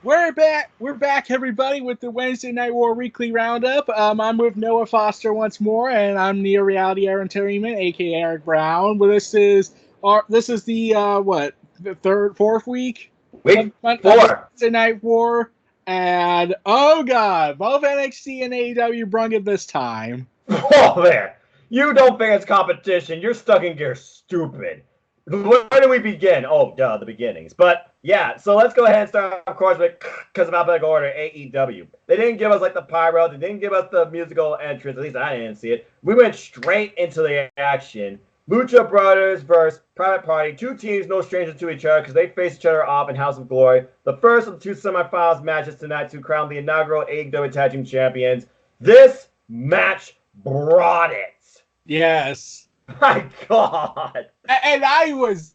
We're back. We're back, everybody, with the Wednesday Night War Weekly Roundup. I'm with Noah Foster once more, and I'm Near Reality Entertainment, aka Eric Brown. But this is the the fourth week of Week the 4. Wednesday Night War, and oh god, both NXT and AEW brung it this time. Oh, there. You don't think it's competition. You're stuck in gear, stupid. Where do we begin? Oh, duh, the beginnings. But, yeah, so let's go ahead and start, of course, with, because of alphabetical order, AEW. They didn't give us, like, the pyro. They didn't give us the musical entrance. At least I didn't see it. We went straight into the action. Lucha Brothers versus Private Party. Two teams, no strangers to each other, because they face each other off in House of Glory. The first of the two semifinals matches tonight to crown the inaugural AEW Tag Team Champions. This match brought it. Yes. My God. And I was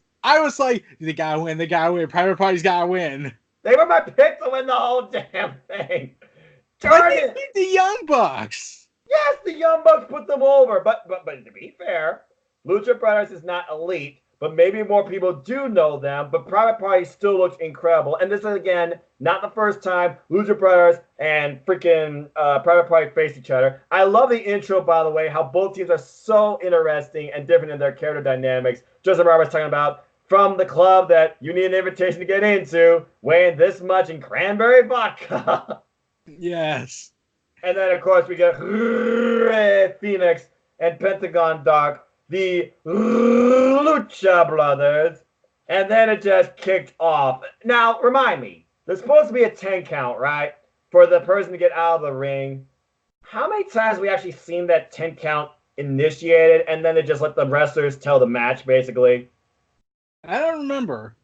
like, they gotta win. Private Party's gotta win. They were my pick to win the whole damn thing. But they beat the Young Bucks. Yes, the Young Bucks put them over. But to be fair, Lucha Brothers is not elite, but maybe more people do know them. But Private Party still looks incredible. And this is, again, not the first time Lucha Brothers and freaking Private Party face each other. I love the intro, by the way, how both teams are so interesting and different in their character dynamics. Justin Roberts talking about from the club that you need an invitation to get into, weighing this much in cranberry vodka. Yes. And then, of course, we get Phoenix and Pentagon Doc, the Lucha Brothers. And then it just kicked off. Now, remind me, there's supposed to be a 10 count, right? For the person to get out of the ring. How many times have we actually seen that 10 count initiated and then they just let the wrestlers tell the match, basically? I don't remember.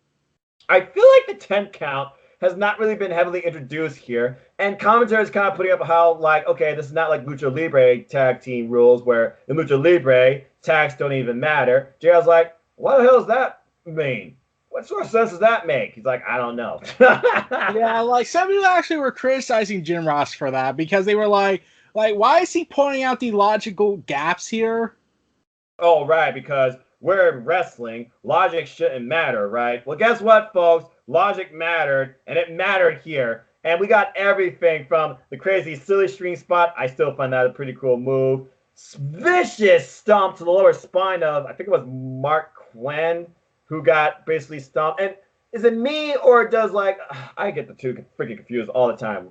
I feel like the 10 count has not really been heavily introduced here. And commentary is kind of putting up how, like, okay, this is not like Lucha Libre tag team rules where in Lucha Libre, tags don't even matter. JR's like, what the hell does that mean? What sort of sense does that make? He's like, I don't know. Yeah, like some people actually were criticizing Jim Ross for that because they were like, why is he pointing out the logical gaps here? Oh, right, because we're in wrestling. Logic shouldn't matter, right? Well, guess what, folks? Logic mattered, and it mattered here. And we got everything from the crazy silly string spot. I still find that a pretty cool move. Vicious stomp to the lower spine of, I think it was Mark Quinn, who got basically stomped. And is it me or does, like, I get the two freaking confused all the time.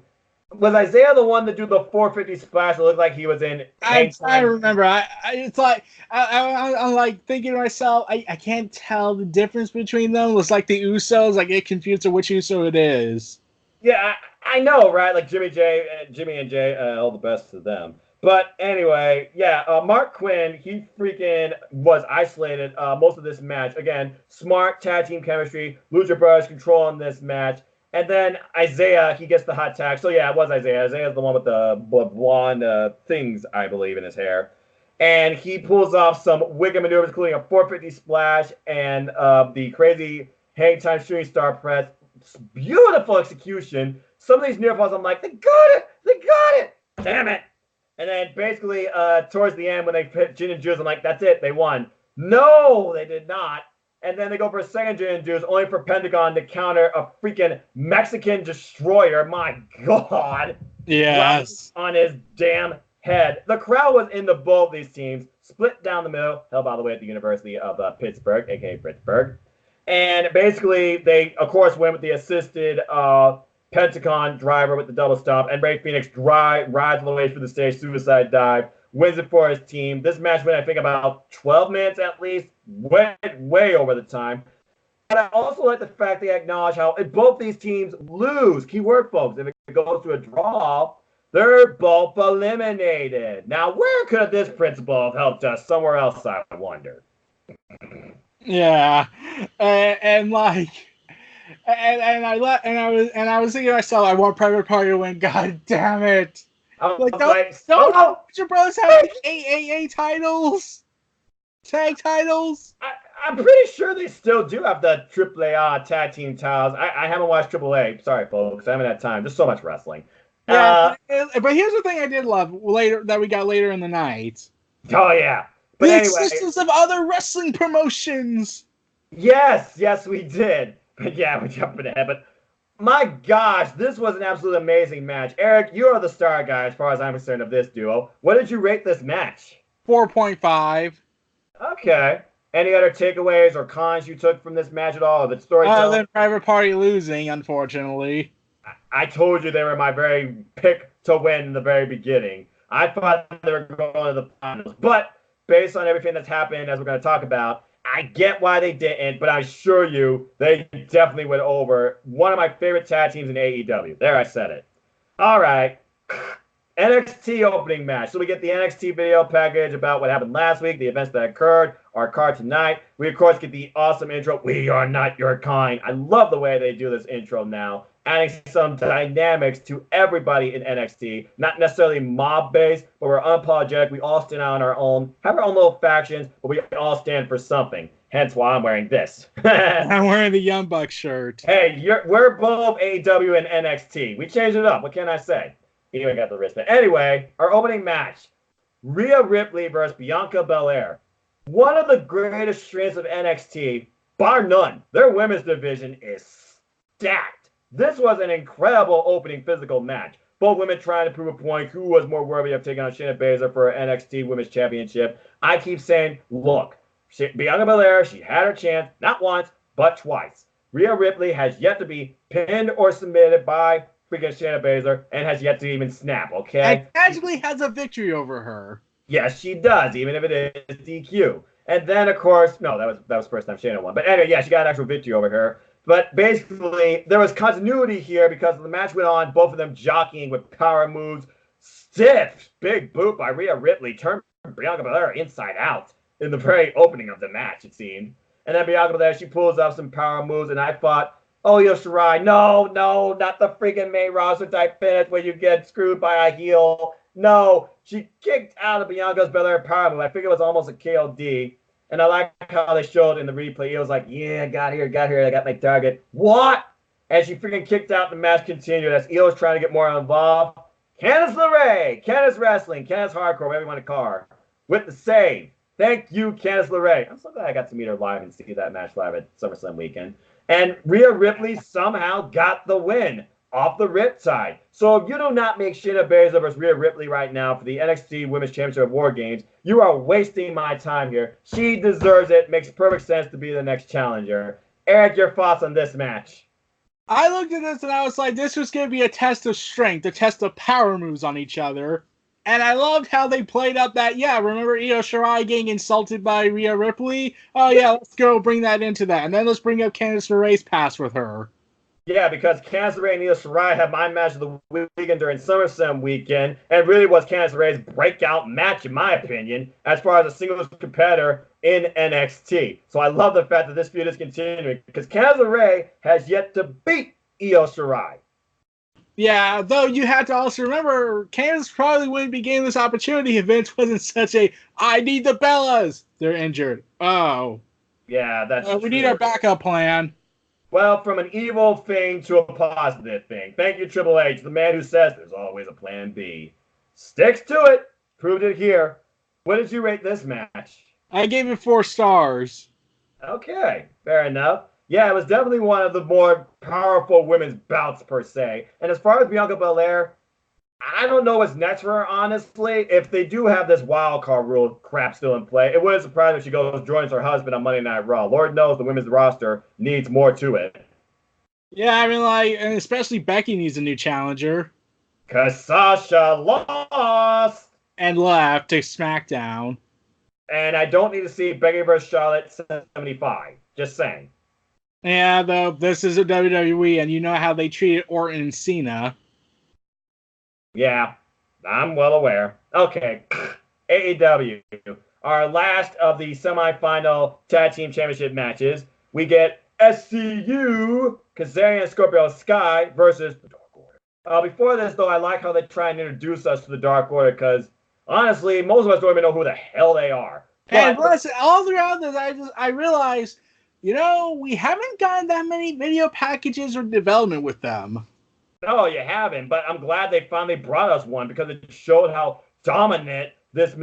Was Isaiah the one to do the 450 splash that looked like he was in? I remember. It's like I'm like thinking to myself, I can't tell the difference between them. It's like the Usos, like get confused of which Uso it is. Yeah, I know, right? Like Jimmy and Jay, all the best to them. But anyway, yeah, Mark Quinn, he freaking was isolated most of this match. Again, smart tag team chemistry, Lucha Brothers controlling this match. And then Isaiah, he gets the hot tag. So yeah, it was Isaiah. Isaiah's the one with the blonde things, I believe, in his hair. And he pulls off some wicked maneuvers, including a 450 splash and the crazy hang time shooting star press. Beautiful execution. Some of these near falls, I'm like, they got it. Damn it. And then basically towards the end when they hit Gin and Juice, I'm like, that's it, they won. No, they did not. And then they go for a second Gin and Juice, only for Pentagon to counter a freaking Mexican destroyer. My God. Yes. On his damn head. The crowd was into both these teams, split down the middle, held by the way at the University of Pittsburgh, aka Pittsburgh. And basically, they, of course, went with the assisted Pentagon driver with the double stomp, and Ray Phoenix rides all the way through the stage, suicide dive, wins it for his team. This match went, I think, about 12 minutes at least, went way over the time. But I also like the fact they acknowledge how if both these teams lose, keyword folks, if it goes to a draw, they're both eliminated. Now, where could this principle have helped us somewhere else, I wonder? Yeah, and like, and I was thinking to myself, I want Private Party to win. God damn it! Like, don't your brothers have like AAA titles, tag titles? I'm pretty sure they still do have the AAA tag team titles. I haven't watched AAA. Sorry, folks, I haven't had time. There's so much wrestling. Yeah, but here's the thing I did love that we got later in the night. Oh yeah. But the existence of other wrestling promotions. Yes, we did. But yeah, we're jumping ahead. But My gosh, this was an absolute amazing match. Eric, you are the star guy as far as I'm concerned of this duo. What did you rate this match? 4.5. Okay. Any other takeaways or cons you took from this match at all? The storytelling? Then Private Party losing, unfortunately. I told you they were my very pick to win in the very beginning. I thought they were going to the finals. But based on everything that's happened, as we're going to talk about, I get why they didn't, but I assure you they definitely went over one of my favorite tag teams in AEW. There, I said it. All right. NXT opening match. So we get the NXT video package about what happened last week, the events that occurred, our card tonight. We, of course, get the awesome intro, "We are not your kind." I love the way they do this intro now, adding some dynamics to everybody in NXT. Not necessarily mob-based, but we're unapologetic. We all stand out on our own, have our own little factions, but we all stand for something. Hence why I'm wearing this. I'm wearing the Young Bucks shirt. Hey, we're both AEW and NXT. We changed it up. What can I say? He even got the wristband. Anyway, our opening match, Rhea Ripley versus Bianca Belair. One of the greatest strengths of NXT, bar none. Their women's division is stacked. This was an incredible opening physical match. Both women trying to prove a point who was more worthy of taking on Shayna Baszler for an NXT Women's Championship. I keep saying, look, Bianca Belair, she had her chance, not once, but twice. Rhea Ripley has yet to be pinned or submitted by freaking Shayna Baszler and has yet to even snap, okay? And casually has a victory over her. Yes, she does, even if it is DQ. And then, of course, no, that was the first time Shayna won. But anyway, yeah, she got an actual victory over her. But basically, there was continuity here because the match went on, both of them jockeying with power moves. Stiff, big boot by Rhea Ripley turned Bianca Belair inside out in the very opening of the match, it seemed. And then Bianca Belair, she pulls off some power moves, and I thought, oh, Io Shirai, no, not the freaking main roster type finish where you get screwed by a heel. No, she kicked out of Bianca's Belair power move. I think it was almost a KOD. And I like how they showed in the replay. It was like, yeah, got here, I got my target. What? And she freaking kicked out. The match continued as Io was trying to get more involved. Candice LeRae, Candice Wrestling, Candice Hardcore, whatever you want to call her, with the save. Thank you, Candice LeRae. I'm so glad I got to meet her live and see that match live at SummerSlam weekend. And Rhea Ripley somehow got the win off the Rip side. So if you do not make Shayna Baszler versus Rhea Ripley right now for the NXT Women's Championship of War Games, you are wasting my time here. She deserves it. Makes perfect sense to be the next challenger. Eric, your thoughts on this match? I looked at this and I was like, this was going to be a test of strength, a test of power moves on each other. And I loved how they played up that, yeah, remember Io Shirai getting insulted by Rhea Ripley? Oh, yeah, let's go bring that into that. And then let's bring up Candice LeRae's past with her. Yeah, because Candice LeRae and Io Shirai had my match of the weekend during SummerSlam weekend, and really was Candice LeRae's breakout match, in my opinion, as far as a singles competitor in NXT. So I love the fact that this feud is continuing, because Candice LeRae has yet to beat Io Shirai. Yeah, though you have to also remember, Candice probably wouldn't be getting this opportunity if Vince wasn't such a, I need the Bellas. They're injured. Oh. Yeah, that's true. We need our backup plan. Well, from an evil thing to a positive thing. Thank you, Triple H, the man who says there's always a plan B. Sticks to it. Proved it here. What did you rate this match? I gave it 4 stars. Okay, fair enough. Yeah, it was definitely one of the more powerful women's bouts, per se. And as far as Bianca Belair, I don't know what's next for her, honestly. If they do have this wild card rule crap still in play, it wouldn't surprise me if she goes joins her husband on Monday Night Raw. Lord knows the women's roster needs more to it. Yeah, I mean, like, and especially Becky needs a new challenger. Because Sasha lost. And left to SmackDown. And I don't need to see Becky versus Charlotte 75. Just saying. Yeah, though, this is a WWE, and you know how they treated Orton and Cena. Yeah, I'm well aware. Okay, AEW. Our last of the semifinal tag team championship matches. We get SCU, Kazarian and Scorpio Sky versus the Dark Order. Before this, though, I like how they try and introduce us to the Dark Order because, honestly, most of us don't even know who the hell they are. And plus, all throughout this, I realized, you know, we haven't gotten that many video packages or development with them. No, you haven't, but I'm glad they finally brought us one because it showed how dominant this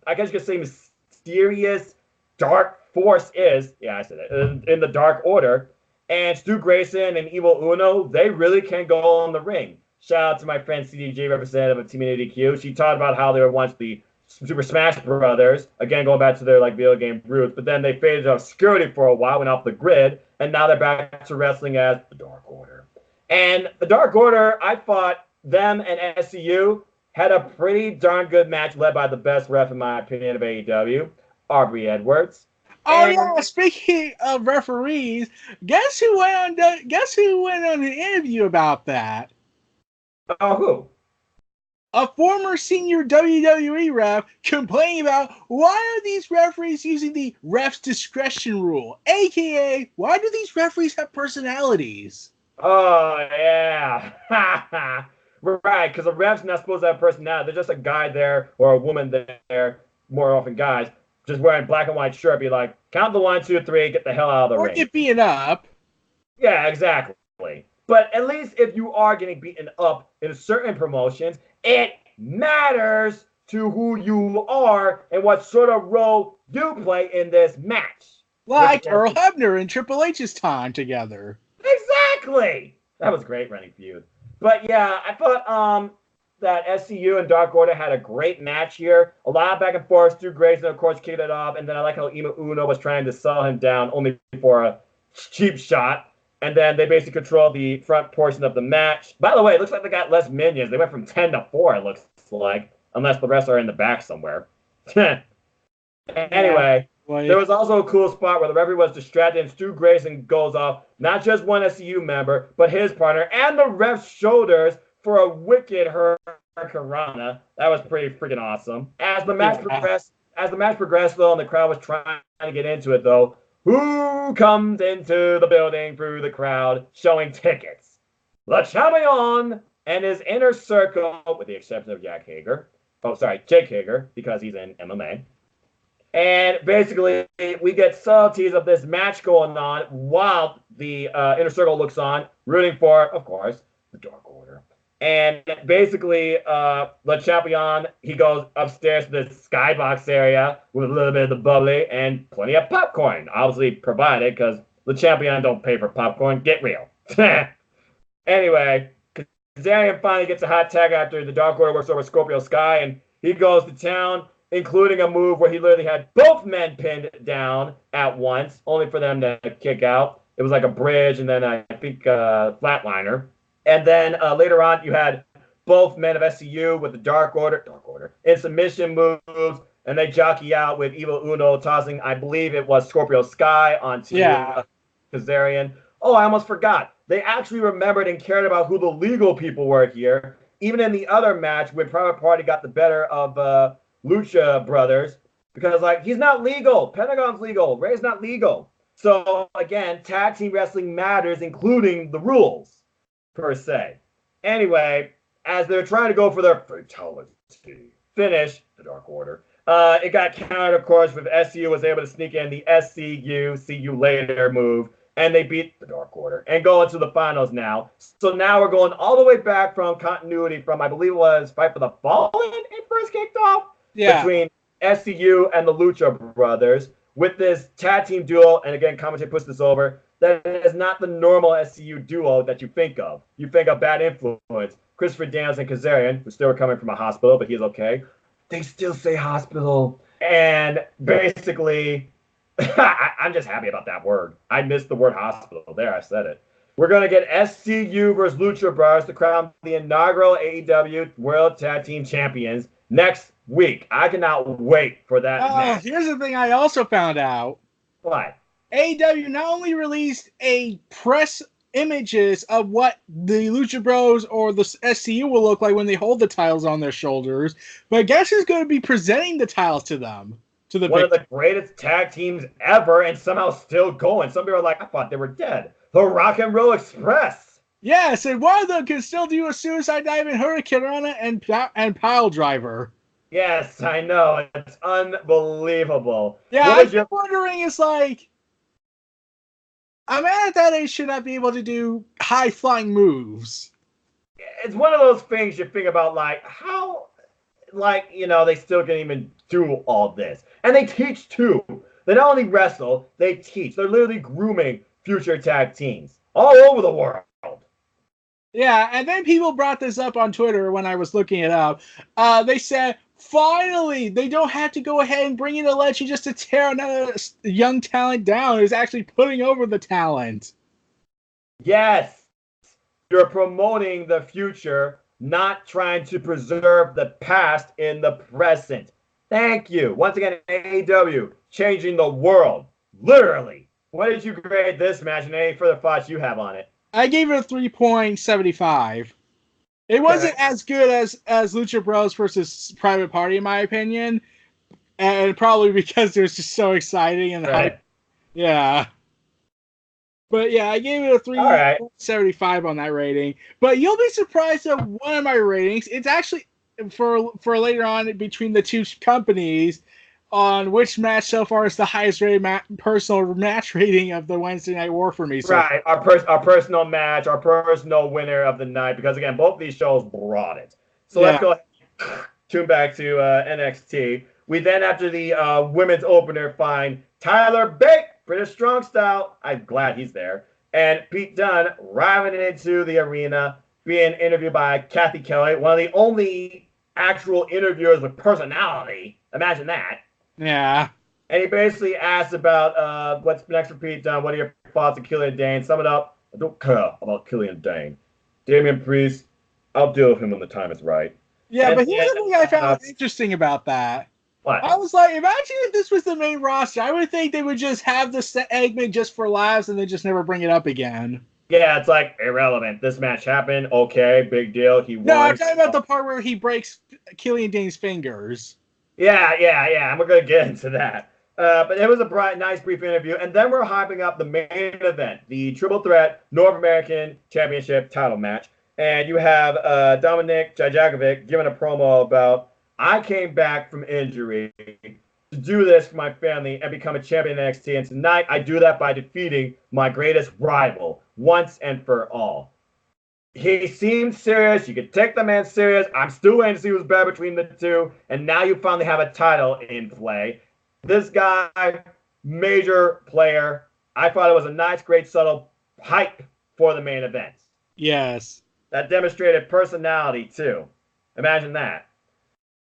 I guess you could say mysterious dark force is. Yeah, I said it, in the Dark Order. And Stu Grayson and Evil Uno, they really can go on the ring. Shout out to my friend CDJ, representative of Team AEW. She talked about how they were once the Super Smash Brothers, again going back to their video game roots, but then they faded into obscurity for a while, went off the grid, and now they're back to wrestling as the Dark Order. And the Dark Order, I thought them and SCU had a pretty darn good match led by the best ref, in my opinion, of AEW, Aubrey Edwards. Oh yeah, speaking of referees, guess who went on an interview about that? Oh, who? A former senior WWE ref complaining about why are these referees using the ref's discretion rule, aka why do these referees have personalities? Oh yeah, right. Because a ref's not supposed to have personality. They're just a guy there or a woman there. More often, guys just wearing black and white shirt. Be like, count the 1, 2, 3, get the hell out of the ring. Or get beaten up. Yeah, exactly. But at least if you are getting beaten up in certain promotions, it matters to who you are and what sort of role you play in this match. Like Earl Hebner and Triple H's time together. Exactly. That was great running feud. But yeah, I thought that SCU and Dark Order had a great match here. A lot of back and forth. Stu Grayson, of course, kicked it off. And then I like how Ema Uno was trying to sell him down only for a cheap shot. And then they basically control the front portion of the match. By the way, it looks like they got less minions. They went from 10 to 4, it looks like. Unless the rest are in the back somewhere. Anyway, there was also a cool spot where the referee was distracted and Stu Grayson goes off not just one SCU member, but his partner and the ref's shoulders for a wicked Hurricanrana. That was pretty freaking awesome. As the match progressed, though, and the crowd was trying to get into it, though, who comes into the building through the crowd showing tickets? Le Champion and his inner circle, with the exception of Jake Hager, because he's in MMA. And basically, we get subtleties of this match going on while the inner circle looks on, rooting for, of course, the Dark Order. And basically, Le Champion, he goes upstairs to the skybox area with a little bit of the bubbly and plenty of popcorn, obviously provided, because Le Champion don't pay for popcorn. Get real. Anyway, Kazarian finally gets a hot tag after the Dark Order works over Scorpio Sky, and he goes to town, including a move where he literally had both men pinned down at once, only for them to kick out. It was like a bridge and then I think flatliner. And then later on, you had both men of SCU with the Dark Order in submission moves, and they jockey out with Evil Uno tossing, I believe it was Scorpio Sky onto Kazarian. Oh, I almost forgot. They actually remembered and cared about who the legal people were here. Even in the other match, when Private Party got the better of Lucha Brothers, because he's not legal. Pentagon's legal. Ray's not legal. So again, tag team wrestling matters, including the rules per se. Anyway, as they're trying to go for their fatality finish, the Dark Order, it got countered, of course, with SCU was able to sneak in the SCU, see you later move, and they beat the Dark Order and go into the finals now. So now we're going all the way back from continuity from, I believe it was Fight for the Fallen it first kicked off, between SCU and the Lucha Brothers, with this tag team duo, and again, commentary puts this over, that is not the normal SCU duo that you think of. You think of Bad Influence, Christopher Daniels and Kazarian, who still are coming from a hospital, but he's okay. They still say hospital. And basically, I'm just happy about that word. I missed the word hospital. There, I said it. We're going to get SCU versus Lucha Brothers to crown the inaugural AEW World Tag Team Champions next week. I cannot wait for that match. Here's the thing I also found out. What? AEW not only released a press images of what the Lucha Bros or the SCU will look like when they hold the titles on their shoulders, but guess who's going to be presenting the titles to them? One of the greatest tag teams ever, and somehow still going. Some people are like, I thought they were dead. The Rock and Roll Express. Yes, and one of them can still do a suicide dive in Hurricanrana and pile driver. Yes, I know. It's unbelievable. Yeah, I'm wondering, it's like, a man at that age should not be able to do high-flying moves. It's one of those things you think about, how, they still can even do all this. And they teach, too. They not only wrestle, they teach. They're literally grooming future tag teams all over the world. Yeah, and then people brought this up on Twitter when I was looking it up. They said, finally, they don't have to go ahead and bring in a legend just to tear another young talent down. It's actually putting over the talent. Yes, you're promoting the future, not trying to preserve the past in the present. Thank you. Once again, AEW, changing the world. Literally. What did you grade this match and any further thoughts you have on it? I gave it a 3.75. It wasn't as good as Lucha Bros versus Private Party, in my opinion. And probably because it was just so exciting and hype. Yeah. But yeah, I gave it a 3.75 on that rating. But you'll be surprised at one of my ratings. It's actually for later on between the two companies on which match so far is the highest rated personal match rating of the Wednesday Night War for me. So right, our personal match, our personal winner of the night, because again, both these shows brought it. So let's go ahead and tune back to NXT. We then, after the women's opener, find Tyler Bate, British Strong Style. I'm glad he's there. And Pete Dunne arriving into the arena, being interviewed by Kathy Kelly, one of the only actual interviewers with personality. Imagine that. Yeah. And he basically asked about what's next for Pete Dunne. What are your thoughts on Killian Dane? Sum it up. I don't care about Killian Dane. Damian Priest, I'll deal with him when the time is right. Yeah, but here's the thing I found interesting about that. What? I was like, imagine if this was the main roster. I would think they would just have the segment just for laughs and then just never bring it up again. Yeah, it's like irrelevant. This match happened. Okay, big deal. He won. No, I'm talking about the part where he breaks Killian Dane's fingers. Yeah. I'm going to get into that. But it was a nice, brief interview. And then we're hyping up the main event, the Triple Threat North American Championship title match. And you have Dominik Dijakovic giving a promo about, I came back from injury to do this for my family and become a champion in NXT. And tonight I do that by defeating my greatest rival once and for all. He seemed serious. You could take the man serious. I'm still waiting to see who's better between the two. And now you finally have a title in play. This guy, major player. I thought it was a nice, great, subtle hype for the main event. Yes. That demonstrated personality, too. Imagine that.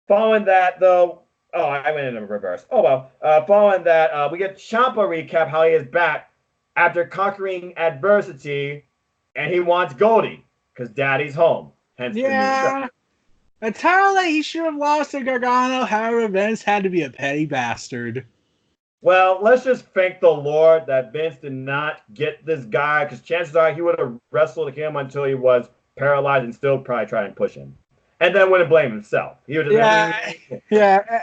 Following that, though, I went in reverse. Oh, well. Following that, we get Ciampa recap how he is back after conquering adversity, and he wants Goldie because Daddy's home. Hence yeah. A title that he should have lost to Gargano, however, Vince had to be a petty bastard. Well, let's just thank the Lord that Vince did not get this guy, because chances are he would have wrestled him until he was paralyzed and still probably try and push him. And then wouldn't blame himself. He would yeah.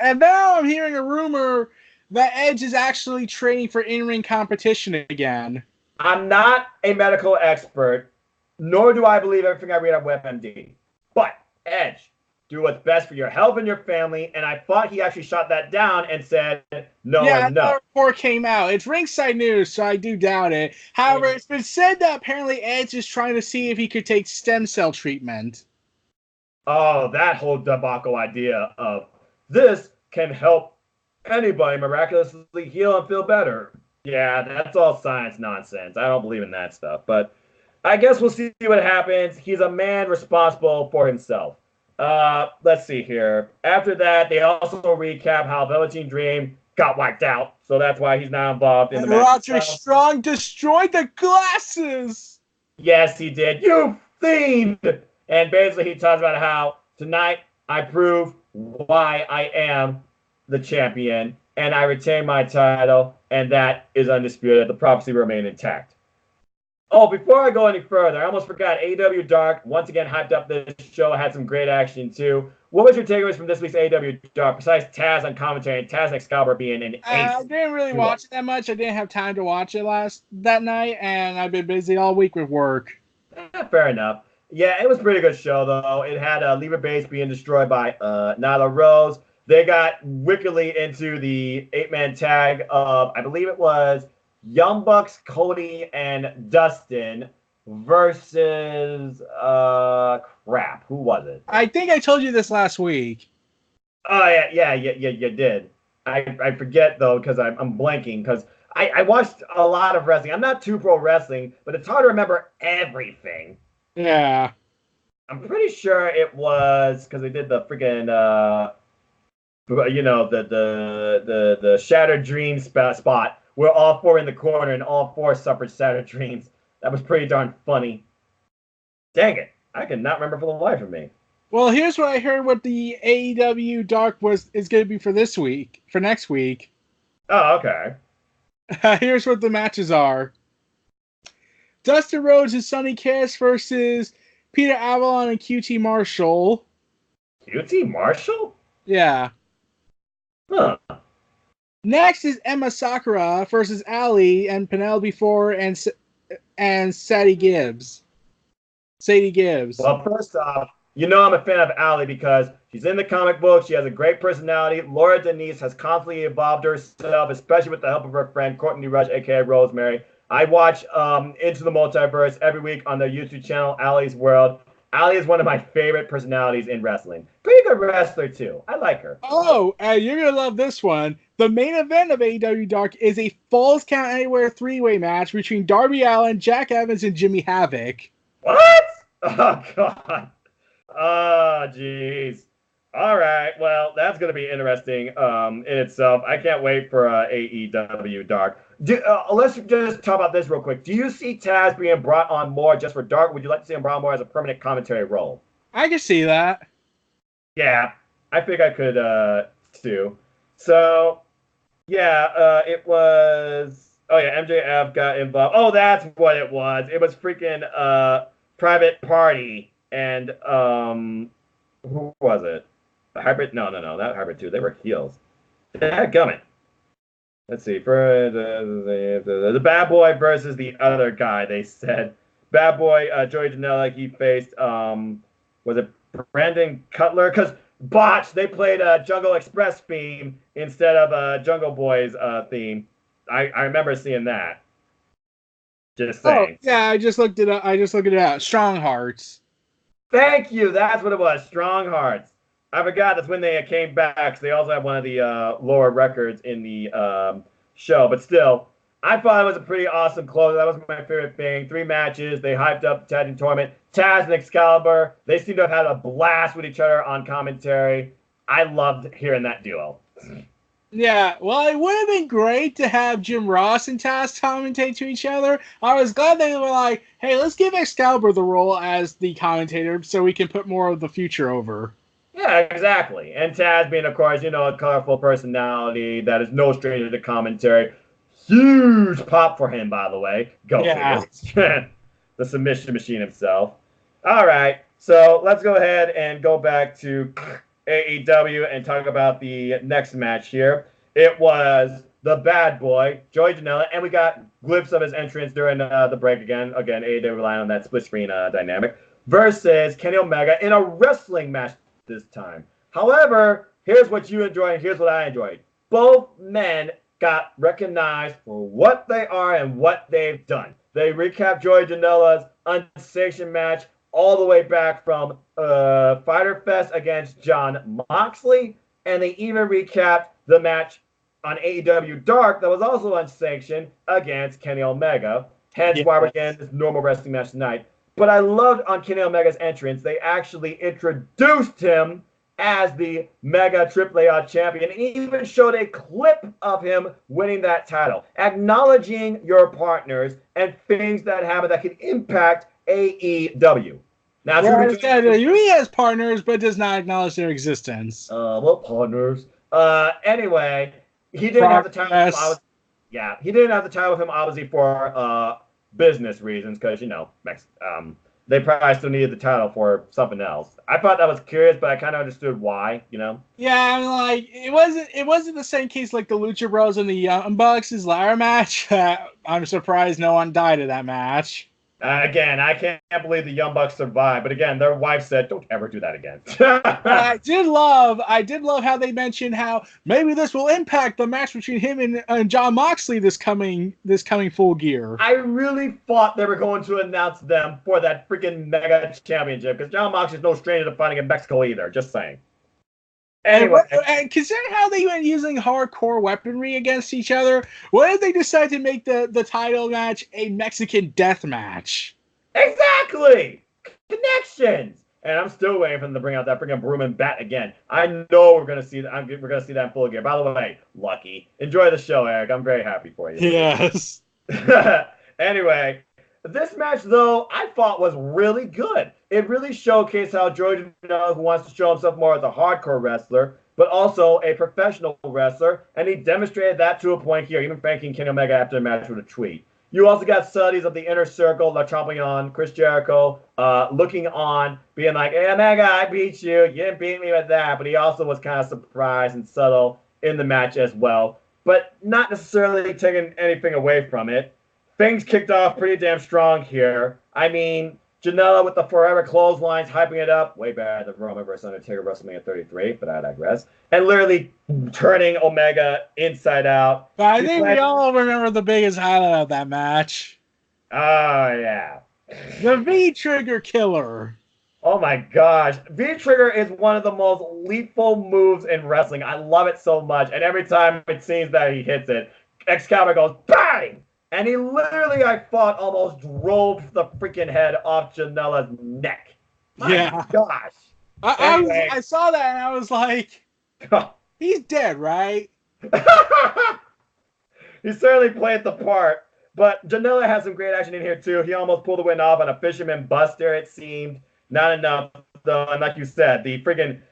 And now I'm hearing a rumor that Edge is actually training for in-ring competition again. I'm not a medical expert, nor do I believe everything I read on WebMD. But Edge, do what's best for your health and your family. And I thought he actually shot that down and said no. Yeah, the report came out. It's ringside news, so I do doubt it. However, it's been said that apparently Edge is trying to see if he could take stem cell treatment. Oh, that whole debacle idea of this can help anybody miraculously heal and feel better. Yeah, that's all science nonsense. I don't believe in that stuff. But I guess we'll see what happens. He's a man responsible for himself. Let's see here. After that, they also recap how Velveteen Dream got wiped out. So that's why he's not involved in the match. Roger Strong destroyed the glasses. Yes, he did. You fiend! And basically he talks about how tonight I prove why I am the champion and I retain my title, and that is undisputed. The prophecy remain intact. Oh, before I go any further, I almost forgot. AEW Dark once again hyped up this show. Had some great action too. What was your takeaways from this week's AEW Dark besides Taz on commentary and Taz and Excalibur being an ace? I didn't really watch it that much. I didn't have time to watch it that night, and I've been busy all week with work. Fair enough. Yeah, it was a pretty good show, though. It had Leva Bates being destroyed by Nyla Rose. They got wickedly into the 8-man tag of, I believe it was Young Bucks, Cody, and Dustin versus, crap. Who was it? I think I told you this last week. Oh, yeah, you did. I forget, though, because I'm blanking, because I watched a lot of wrestling. I'm not too pro wrestling, but it's hard to remember everything. Yeah. I'm pretty sure it was because they did the freaking the Shattered Dreams spot where all four in the corner and all four suffered Shattered Dreams. That was pretty darn funny. Dang it. I cannot remember for the life of me. Well, here's what I heard what the AEW Dark is going to be for next week. Oh, okay. Here's what the matches are. Dustin Rhodes and Sonny Kiss versus Peter Avalon and QT Marshall. QT Marshall? Yeah. Huh. Next is Emma Sakura versus Ali and Penelope Ford and Sadie Gibbs. Well, first off, you know I'm a fan of Ali because she's in the comic book. She has a great personality. Laura Denise has constantly evolved herself, especially with the help of her friend Courtney Rush, aka Rosemary. I watch Into the Multiverse every week on their YouTube channel, Ali's World. Ali is one of my favorite personalities in wrestling. Pretty good wrestler, too. I like her. Oh, you're going to love this one. The main event of AEW Dark is a Falls Count Anywhere three-way match between Darby Allin, Jack Evans, and Jimmy Havoc. What? Oh, God. Oh, jeez. All right. Well, that's going to be interesting in itself. I can't wait for AEW Dark. Let's just talk about this real quick. Do you see Taz being brought on more just for Dark? Would you like to see him brought on more as a permanent commentary role? I can see that. Yeah, I think I could too. So, yeah, it was. Oh yeah, MJF got involved. Oh, that's what it was. It was freaking Private Party and who was it? Hybrid? No, not Hybrid 2. They were heels. Dadgummit. Let's see. For the Bad Boy versus the other guy, they said. Bad Boy, Joey Janela, he faced, was it Brandon Cutler? Because Botch, they played a Jungle Express theme instead of a Jungle Boys theme. I remember seeing that. Just saying. Oh, yeah, I just looked it up. Strong Hearts. Thank you. That's what it was. Strong Hearts. I forgot that's when they came back. So they also had one of the lower records in the show. But still, I thought it was a pretty awesome close. That was my favorite thing. 3 matches. They hyped up the tag team tournament. Taz and Excalibur. They seem to have had a blast with each other on commentary. I loved hearing that duo. Yeah, well, it would have been great to have Jim Ross and Taz commentate to each other. I was glad they were like, hey, let's give Excalibur the role as the commentator so we can put more of the future over. Yeah, exactly. And Taz being, of course, a colorful personality that is no stranger to commentary. Huge pop for him, by the way. Go figure. The submission machine himself. All right, so let's go ahead and go back to AEW and talk about the next match here. It was the Bad Boy, Joey Janela, and we got glimpse of his entrance during the break again. Again, AEW relying on that split screen dynamic. Versus Kenny Omega in a wrestling match this time. However, here's what you enjoyed and here's what I enjoyed. Both men got recognized for what they are and what they've done. They recapped Joey Janela's unsanctioned match all the way back from Fyter Fest against Jon Moxley, and they even recapped the match on AEW Dark that was also unsanctioned against Kenny Omega. Hence why we're getting this normal wrestling match tonight. But I loved on Kenny Omega's entrance, they actually introduced him as the Mega AAA champion and even showed a clip of him winning that title, acknowledging your partners and things that happen that can impact AEW. Now, he has partners, but does not acknowledge their existence. What partners? Anyway, he didn't have the title. He didn't have the title with him, obviously, for business reasons, because they probably still needed the title for something else. I thought that was curious, but I kind of understood why. Yeah, I mean, like it wasn't the same case like the Lucha Bros and the Young Bucks' ladder match. I'm surprised no one died in that match. Again, I can't believe the Young Bucks survived, but again, their wife said, "Don't ever do that again." I did love how they mentioned how maybe this will impact the match between him and Jon Moxley this coming Full Gear. I really thought they were going to announce them for that freaking Mega Championship because Jon Moxley is no stranger to fighting in Mexico either. Just saying. Anyway. And considering how they've been using hardcore weaponry against each other, what if they decide to make the title match a Mexican death match? Exactly! Connections! And I'm still waiting for them to bring out that freaking broom and bat again. I know we're gonna see that. We're gonna see that in Full Gear. By the way, Lucky, enjoy the show, Eric. I'm very happy for you. Yes. Anyway, this match though I thought was really good. It really showcased how Joey Janela, who wants to show himself more as a hardcore wrestler, but also a professional wrestler, and he demonstrated that to a point here, even thanking Kenny Omega after the match with a tweet. You also got studies of the Inner Circle, La Champion, Chris Jericho, looking on, being like, hey, Omega, I beat you. You didn't beat me with that. But he also was kind of surprised and subtle in the match as well, but not necessarily taking anything away from it. Things kicked off pretty damn strong here. I mean, Janela with the forever clotheslines, hyping it up. Way better than Roman versus Undertaker WrestleMania 33, but I digress. And literally turning Omega inside out. But I think we all remember the biggest highlight of that match. Oh, yeah. The V-Trigger Killer. Oh, my gosh. V-Trigger is one of the most lethal moves in wrestling. I love it so much. And every time it seems that he hits it, Excalibur goes, bang! And he literally, I thought, almost drove the freaking head off Janela's neck. My gosh. I saw that and I was like, he's dead, right? He certainly played the part. But Janela has some great action in here, too. He almost pulled the win off on a Fisherman Buster, it seemed. Not enough, though. And like you said, the freaking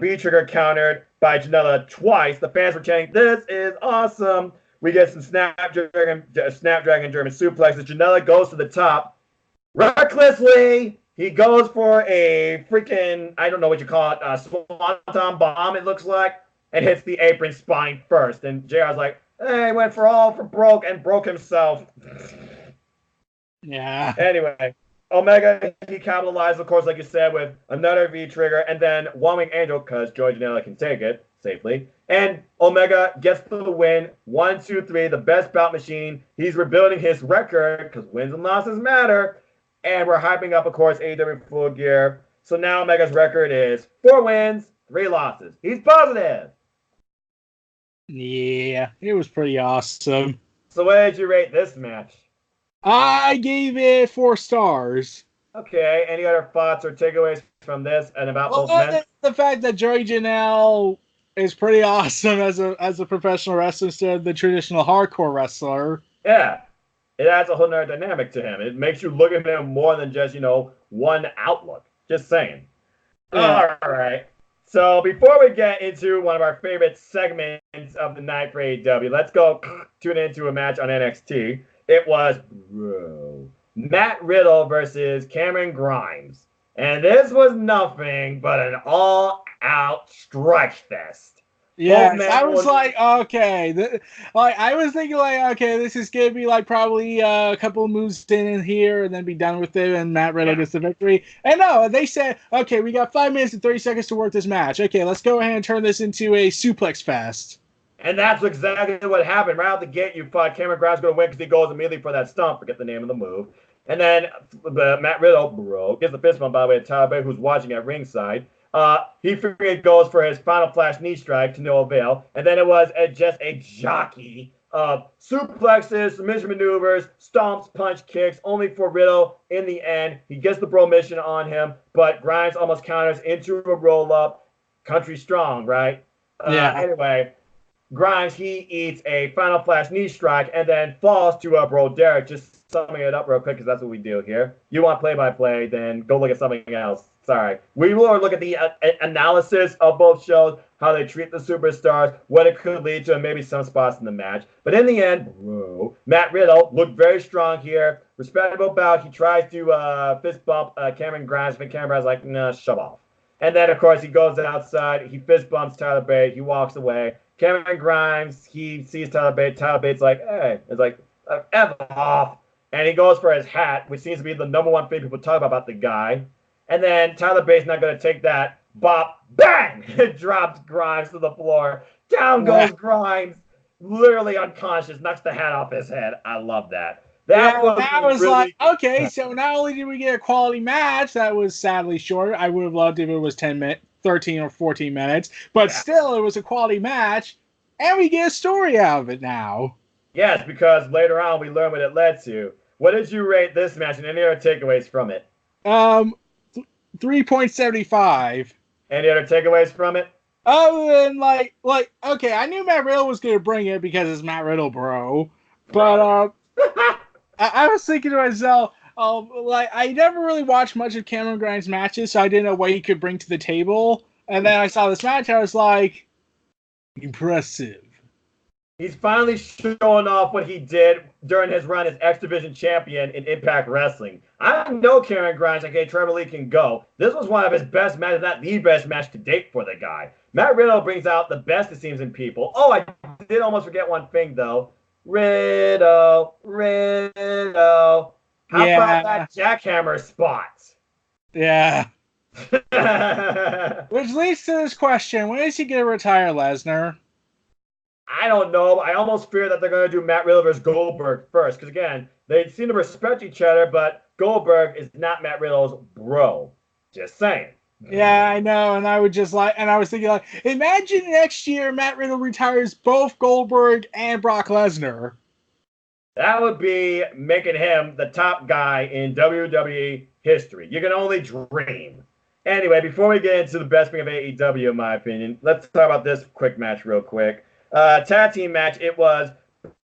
V-Trigger countered by Janela twice. The fans were chanting, this is awesome. We get some Snapdragon German suplexes. Janela goes to the top. Recklessly, he goes for a freaking, I don't know what you call it, swanton bomb, it looks like, and hits the apron spine first. And JR's like, hey, went for all for broke and broke himself. Yeah. Anyway, Omega, he capitalized, of course, like you said, with another V-Trigger, and then One Wing Angel, because Joey Janela can take it safely. And Omega gets the win. 1, 2, 3, the best bout machine. He's rebuilding his record because wins and losses matter. And we're hyping up, of course, AEW Full Gear. So now Omega's record is 4 wins, 3 losses. He's positive. Yeah, it was pretty awesome. So what did you rate this match? I gave it 4 stars. Okay, any other thoughts or takeaways from this and about both men? The fact that Joey Janela is pretty awesome as a professional wrestler instead of the traditional hardcore wrestler. Yeah, it adds a whole nother dynamic to him. It makes you look at him more than just, one outlook. Just saying. Yeah. All right. So before we get into one of our favorite segments of the night for AEW, let's go tune into a match on NXT. It was Matt Riddle versus Cameron Grimes. And this was nothing but an all-out stretch fest. Yeah, I was like, okay. I was thinking, like, okay, this is going to be, like, probably a couple of moves in here and then be done with it, and Matt Riddle gets the victory. And no, they said, okay, we got 5 minutes and 30 seconds to work this match. Okay, let's go ahead and turn this into a suplex fest. And that's exactly what happened. Right out the gate, you thought Cameron Grimes was going to win because he goes immediately for that stomp. Forget the name of the move. And then Matt Riddle, gets the fist bump, by the way, to Tyler Bate, who's watching at ringside. He freaking goes for his final flash knee strike to no avail. And then it was just a jockey of suplexes, submission maneuvers, stomps, punch, kicks, only for Riddle in the end. He gets the bro mission on him, but Grimes almost counters into a roll-up. Country strong, right? Anyway, Grimes, he eats a final flash knee strike and then falls to bro Derek. Just summing it up real quick because that's what we do here. You want play-by-play, then go look at something else. Sorry. We will look at the analysis of both shows, how they treat the superstars, what it could lead to, and maybe some spots in the match. But in the end, Matt Riddle looked very strong here. Respectable bout. He tries to fist bump Cameron Grimes, but Cameron Grimes is like, nah, shove off. And then, of course, he goes outside. He fist bumps Tyler Bate. He walks away. Cameron Grimes, he sees Tyler Bate. Tyler Bate's like, hey. It's like, F off. And he goes for his hat, which seems to be the number one thing people talk about the guy. And then Tyler Bate's not going to take that. Bop, bang! It drops Grimes to the floor. Down goes Grimes, literally unconscious, knocks the hat off his head. I love that. That was really like, okay, so not only did we get a quality match that was sadly short, I would have loved if it was 10 minutes. 13 or 14 minutes, but still, it was a quality match, and we get a story out of it now. Yes, because later on we learn what it led to. What did you rate this match and any other takeaways from it? 3.75. Any other takeaways from it? Other than okay, I knew Matt Riddle was gonna bring it because it's Matt Riddle, bro. But I was thinking to myself, I never really watched much of Cameron Grimes' matches, so I didn't know what he could bring to the table. And then I saw this match, I was like, impressive. He's finally showing off what he did during his run as X Division champion in Impact Wrestling. I know Cameron Grimes, okay, Trevor Lee can go. This was one of his best matches, not the best match to date for the guy. Matt Riddle brings out the best, it seems, in people. Oh, I did almost forget one thing, though. Riddle. How about that jackhammer spot? Yeah. Which leads to this question: when is he going to retire, Lesnar? I don't know. I almost fear that they're going to do Matt Riddle versus Goldberg first. Because, again, they seem to respect each other, but Goldberg is not Matt Riddle's bro. Just saying. Yeah, I know. And I was thinking, imagine next year Matt Riddle retires both Goldberg and Brock Lesnar. That would be making him the top guy in WWE history. You can only dream. Anyway, before we get into the best thing of AEW, in my opinion, let's talk about this quick match real quick. Tag team match. It was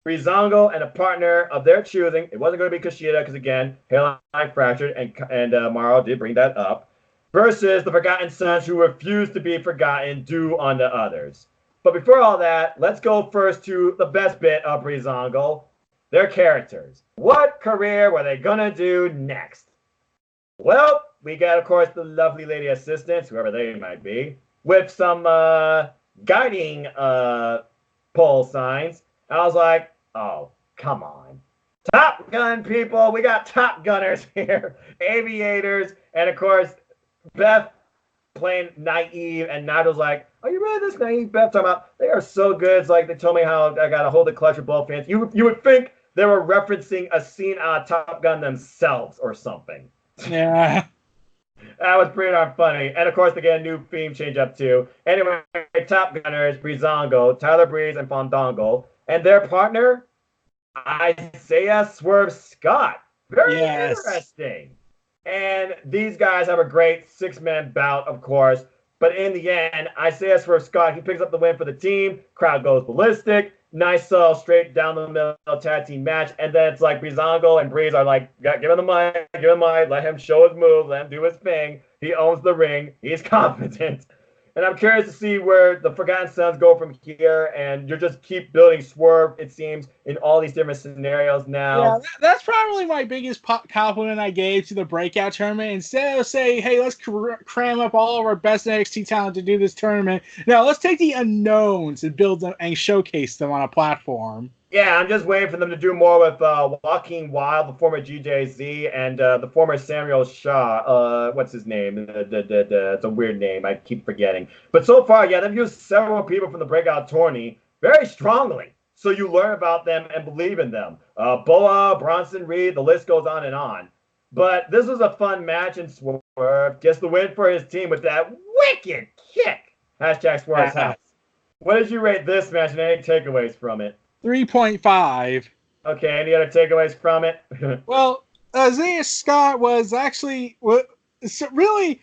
Breezango and a partner of their choosing. It wasn't going to be Kushida because, again, hairline fractured, and Morrow did bring that up. Versus the Forgotten Sons, who refused to be forgotten due unto others. But before all that, let's go first to the best bit of Breezango. Their characters. What career were they going to do next? Well, we got, of course, the lovely lady assistants, whoever they might be, with some guiding pole signs. I was like, oh, come on. Top Gun people. We got Top Gunners here. Aviators. And, of course, Beth playing naive. And Nigel's like, are you really this naive, Beth? Talking about, they are so good. It's like they told me how I got to hold the clutch with both hands. You would think they were referencing a scene out of Top Gun themselves or something. Yeah. That was pretty darn funny. And, of course, they get a new theme change up, too. Anyway, Top Gunners, Breezango, Tyler Breeze, and Fandango. And their partner, Isaiah Swerve Scott. Very interesting. And these guys have a great six-man bout, of course. But in the end, Isaiah Swerve Scott, he picks up the win for the team. Crowd goes ballistic. Nice, straight down the middle tag team match. And then it's like Breezango and Breeze are like, give him the mic, let him show his move, let him do his thing. He owns the ring. He's confident. And I'm curious to see where the Forgotten Sons go from here. And you just keep building Swerve, it seems, in all these different scenarios now. Yeah, that's probably my biggest compliment I gave to the breakout tournament. Instead of saying, hey, let's cram up all of our best NXT talent to do this tournament, now let's take the unknowns and build them and showcase them on a platform. Yeah, I'm just waiting for them to do more with Joaquin Wilde, the former GJZ, and the former Samuel Shaw. What's his name? It's a weird name. I keep forgetting. But so far, yeah, they've used several people from the breakout tourney very strongly. So you learn about them and believe in them. Boa, Bronson Reed, the list goes on and on. But this was a fun match, and Swerve gets the win for his team with that wicked kick. Hashtag Swerve's house. What did you rate this match and any takeaways from it? 3.5. Okay, any other takeaways from it? Well, Isaiah Scott was actually really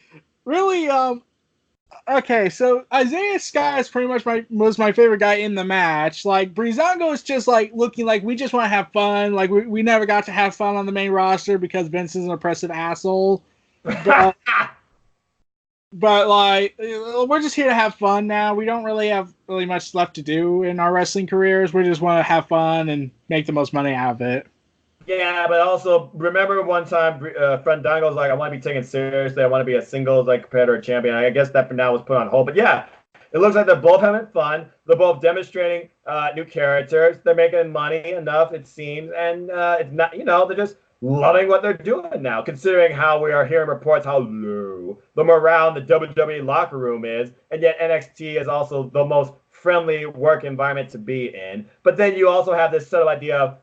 okay. So Isaiah Scott is pretty much was my favorite guy in the match. Like Breezango is just like looking like we just want to have fun. Like we never got to have fun on the main roster because Vince is an oppressive asshole. But like, we're just here to have fun now. We don't really have much left to do in our wrestling careers. We just want to have fun and make the most money out of it. Yeah, but also remember one time, Fandango was like, "I want to be taken seriously. I want to be a singles competitor champion." I guess that for now was put on hold. But yeah, it looks like they're both having fun. They're both demonstrating new characters. They're making money enough, it seems, and it's not, they're just loving what they're doing now, considering how we are hearing reports how low the morale in the WWE locker room is, and yet NXT is also the most friendly work environment to be in. But then you also have this subtle idea of,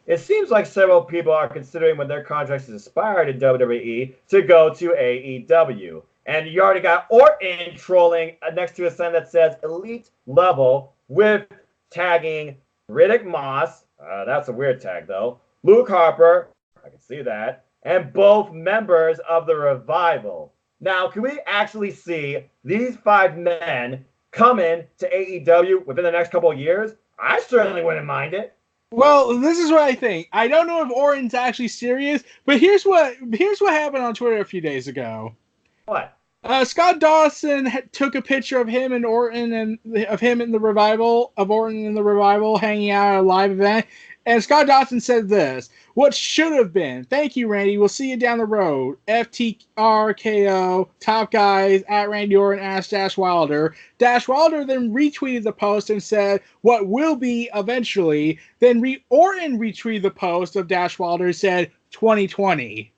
it seems like several people are considering when their contracts expired in WWE to go to AEW. And you already got Orton trolling next to a sign that says Elite Level with tagging Riddick Moss. That's a weird tag, though. Luke Harper. I can see that. And both members of the Revival. Now, can we actually see these 5 men coming to AEW within the next couple of years? I certainly wouldn't mind it. Well, this is what I think. I don't know if Orton's actually serious, but here's what happened on Twitter a few days ago. What? Scott Dawson took a picture of him and Orton and of him in the Revival, of Orton in the Revival hanging out at a live event. And Scott Dawson said this: "What should have been? Thank you, Randy. We'll see you down the road. FTRKO, top guys, at Randy Orton, asked Dash Wilder." Dash Wilder then retweeted the post and said, "What will be eventually." Then Orton retweeted the post of Dash Wilder and said, "2020."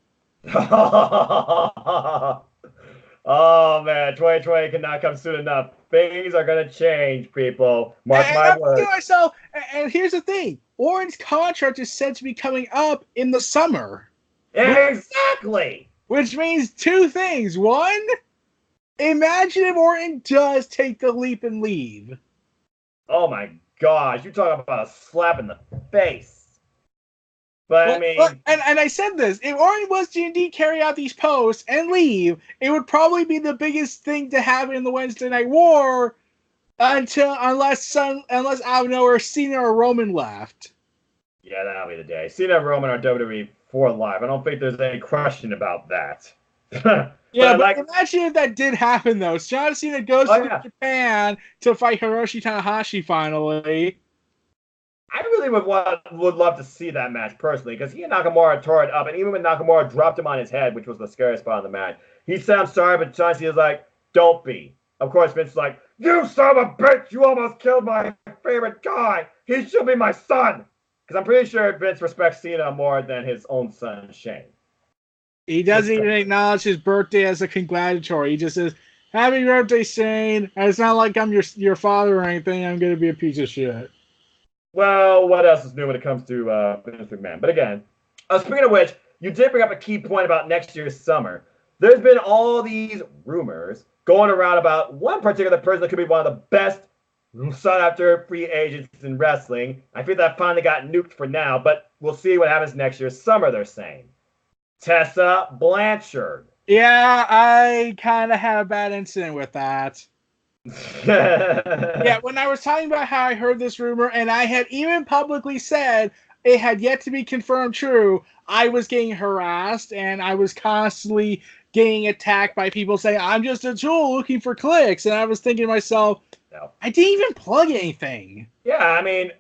Oh man, 2020 cannot come soon enough. Things are gonna change, people. Mark my words. Myself, and here's the thing: Orton's contract is said to be coming up in the summer. Exactly. Which means 2 things. 1, imagine if Orton does take the leap and leave. Oh my gosh, you're talking about a slap in the face. But I mean, and I said this: if Orton was to indeed carry out these posts and leave, it would probably be the biggest thing to happen in the Wednesday Night War, unless out of nowhere Cena or Roman left. Yeah, that'll be the day. Cena and Roman are WWE for life. I don't think there's any question about that. Yeah, but imagine if that did happen, though. John Cena goes to Japan to fight Hiroshi Tanahashi finally. I really would love to see that match personally, because he and Nakamura tore it up, and even when Nakamura dropped him on his head, which was the scariest part of the match, he said, "I'm sorry," but John Cena's like, "Don't be." Of course, Vince is like, "You son of a bitch! You almost killed my favorite guy. He should be my son." Because I'm pretty sure Vince respects Cena more than his own son, Shane. He doesn't even acknowledge his birthday as a congratulatory. He just says, "Happy birthday, Shane." And it's not like I'm your father or anything. I'm going to be a piece of shit. Well, what else is new when it comes to Vince McMahon? But again, speaking of which, you did bring up a key point about next year's summer. There's been all these rumors going around about one particular person that could be one of the best sought-after free agents in wrestling. I think that finally got nuked for now, but we'll see what happens next year's summer, they're saying. Tessa Blanchard. Yeah, I kind of had a bad incident with that. Yeah, when I was talking about how I heard this rumor, and I had even publicly said it had yet to be confirmed true, I was getting harassed, and I was constantly getting attacked by people saying, "I'm just a tool looking for clicks," and I was thinking to myself, no. I didn't even plug anything. Yeah, I mean,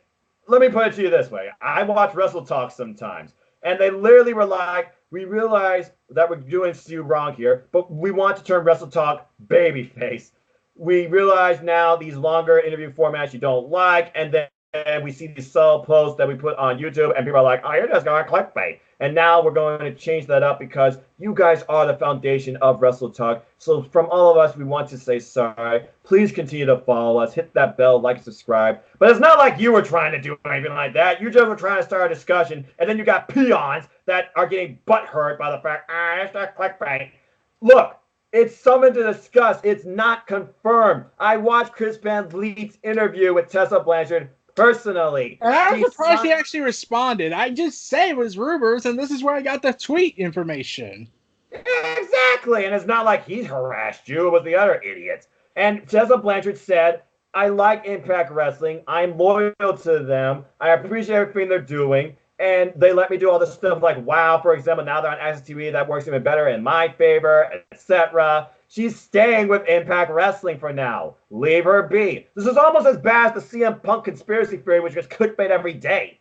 let me put it to you this way. I watch Wrestle Talk sometimes, and they literally were like, "We realize that we're doing you wrong here, but we want to turn Wrestle Talk babyface. We realize now these longer interview formats you don't like," and then we see these solo posts that we put on YouTube, and people are like, "Oh, you're just going clickbait." And now we're going to change that up because you guys are the foundation of Wrestle Talk. So from all of us, we want to say sorry. Please continue to follow us. Hit that bell, like, subscribe. But it's not like you were trying to do anything like that. You just were trying to start a discussion, and then you got peons that are getting butthurt by the fact, it's not clickbait. Look. It's something to discuss. It's not confirmed. I watched Chris Van Vliet's interview with Tessa Blanchard personally. And I was surprised he actually responded. I just say it was rumors, and this is where I got the tweet information. Exactly. And it's not like he harassed you. It was the other idiots. And Tessa Blanchard said, "I like Impact Wrestling. I'm loyal to them. I appreciate everything they're doing. And they let me do all this stuff like WoW, for example. Now they're on Access TV. That works even better in my favor, etc. She's staying with Impact Wrestling for now. Leave her be." This is almost as bad as the CM Punk conspiracy theory, which gets clickbait every day.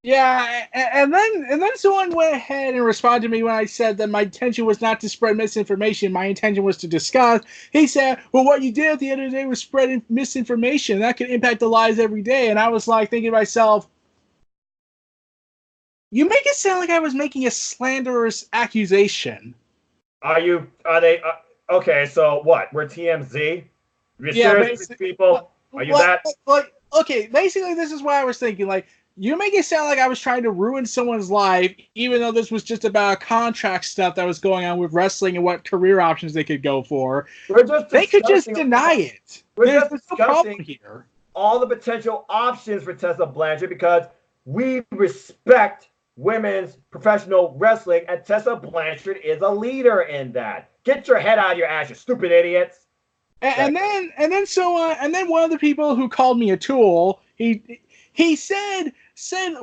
Yeah, and then someone went ahead and responded to me when I said that my intention was not to spread misinformation. My intention was to discuss. He said, "Well, what you did at the end of the day was spread misinformation. That could impact the lives every day." And I was like thinking to myself, you make it sound like I was making a slanderous accusation. Are they? Okay, so what? We're TMZ? You're serious, people? Are you that? Okay, basically, this is what I was thinking. Like, You make it sound like I was trying to ruin someone's life, even though this was just about contract stuff that was going on with wrestling and what career options they could go for. They could just deny it. There's no problem here. All the potential options for Tessa Blanchard because we respect women's professional wrestling, and Tessa Blanchard is a leader in that. Get your head out of your ass, you stupid idiots. And then one of the people who called me a tool, he said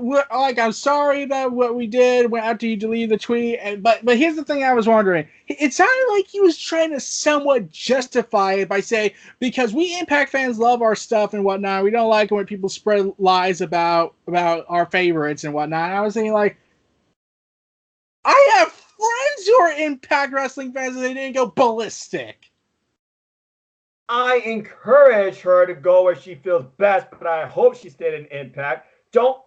like, I'm sorry about what we did after you deleted the tweet, but here's the thing I was wondering. It sounded like he was trying to somewhat justify it by saying, because we Impact fans love our stuff and whatnot, we don't like it when people spread lies about our favorites and whatnot. And I was thinking, like, I have friends who are Impact Wrestling fans and they didn't go ballistic. I encourage her to go where she feels best, but I hope she stayed in Impact. Don't,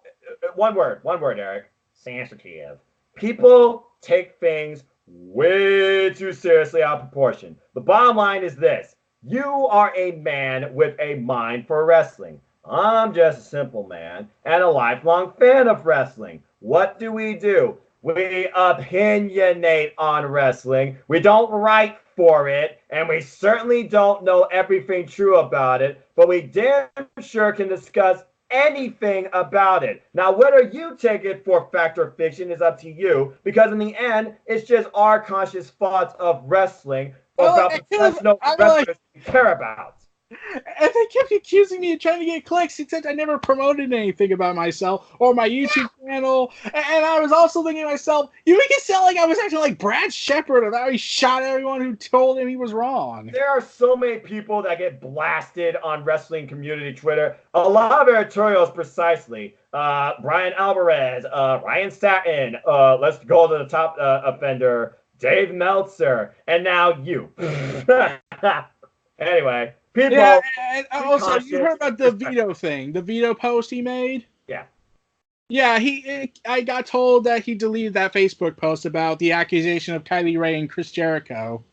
one word, Eric. Sensitive. People take things way too seriously out of proportion. The bottom line is this. You are a man with a mind for wrestling. I'm just a simple man and a lifelong fan of wrestling. What do? We opinionate on wrestling. We don't write for it, and we certainly don't know everything true about it, but we damn sure can discuss anything about it. Now, whether you take it for fact or fiction is up to you, because in the end, it's just our conscious thoughts of wrestling about professional wrestlers we care about. And they kept accusing me of trying to get clicks, except I never promoted anything about myself or my YouTube channel. And I was also thinking to myself, you make it sound like I was acting like Brad Shepard of how he shot everyone who told him he was wrong. There are so many people that get blasted on wrestling community Twitter. A lot of editorials precisely. Brian Alvarez, Ryan Satin, let's go to the top offender, Dave Meltzer, and now you. Anyway. People, yeah, and also, you heard about the veto thing, the veto post he made? Yeah. Yeah, I got told that he deleted that Facebook post about the accusation of Kylie Ray and Chris Jericho.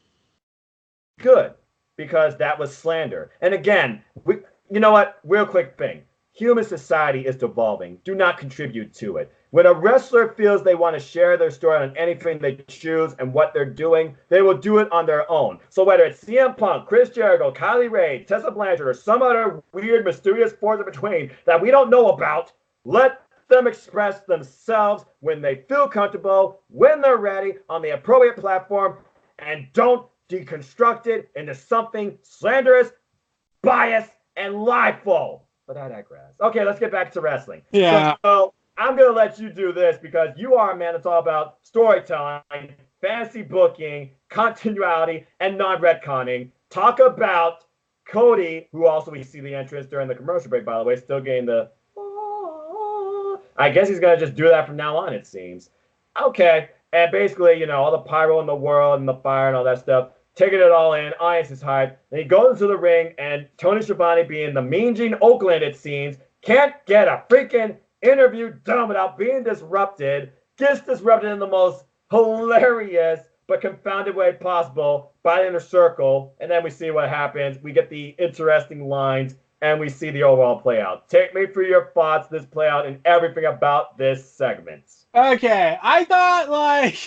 Good, because that was slander. And again, you know what? Real quick thing. Human society is devolving. Do not contribute to it. When a wrestler feels they want to share their story on anything they choose and what they're doing, they will do it on their own. So whether it's CM Punk, Chris Jericho, Kylie Ray, Tessa Blanchard, or some other weird, mysterious force in between that we don't know about, let them express themselves when they feel comfortable, when they're ready, on the appropriate platform, and don't deconstruct it into something slanderous, biased, and lieful. But I digress. Okay, let's get back to wrestling. Yeah. So I'm going to let you do this because you are a man that's all about storytelling, fantasy booking, continuity, and non-retconning. Talk about Cody, who also we see the entrance during the commercial break, by the way, still getting the... I guess he's going to just do that from now on, it seems. Okay, and basically, you know, all the pyro in the world and the fire and all that stuff, taking it all in, audience is hyped. Then he goes into the ring, and Tony Schiavone, being the Mean Gene Oakland, it seems, can't get a freaking interview done without being disrupted. Gets disrupted in the most hilarious but confounded way possible by the Inner Circle. And then we see what happens. We get the interesting lines, and we see the overall play out. Take me through your thoughts, this play out, and everything about this segment. Okay, I thought, like,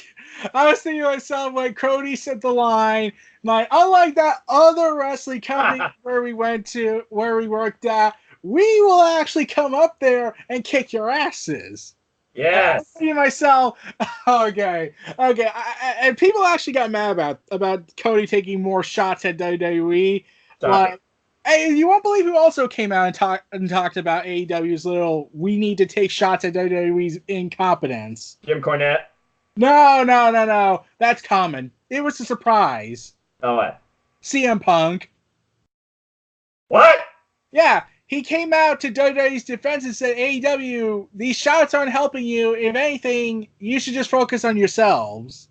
I was thinking to myself when Cody said the line, like, unlike that other wrestling company where we worked at, we will actually come up there and kick your asses. Yes. I was thinking to myself, okay, and people actually got mad about Cody taking more shots at WWE. Like, hey, you won't believe who also came out and talked about AEW's little "we need to take shots at WWE's incompetence." Jim Cornette? No. That's common. It was a surprise. Oh, what? CM Punk. What? Yeah, he came out to WWE's defense and said, AEW, these shots aren't helping you. If anything, you should just focus on yourselves.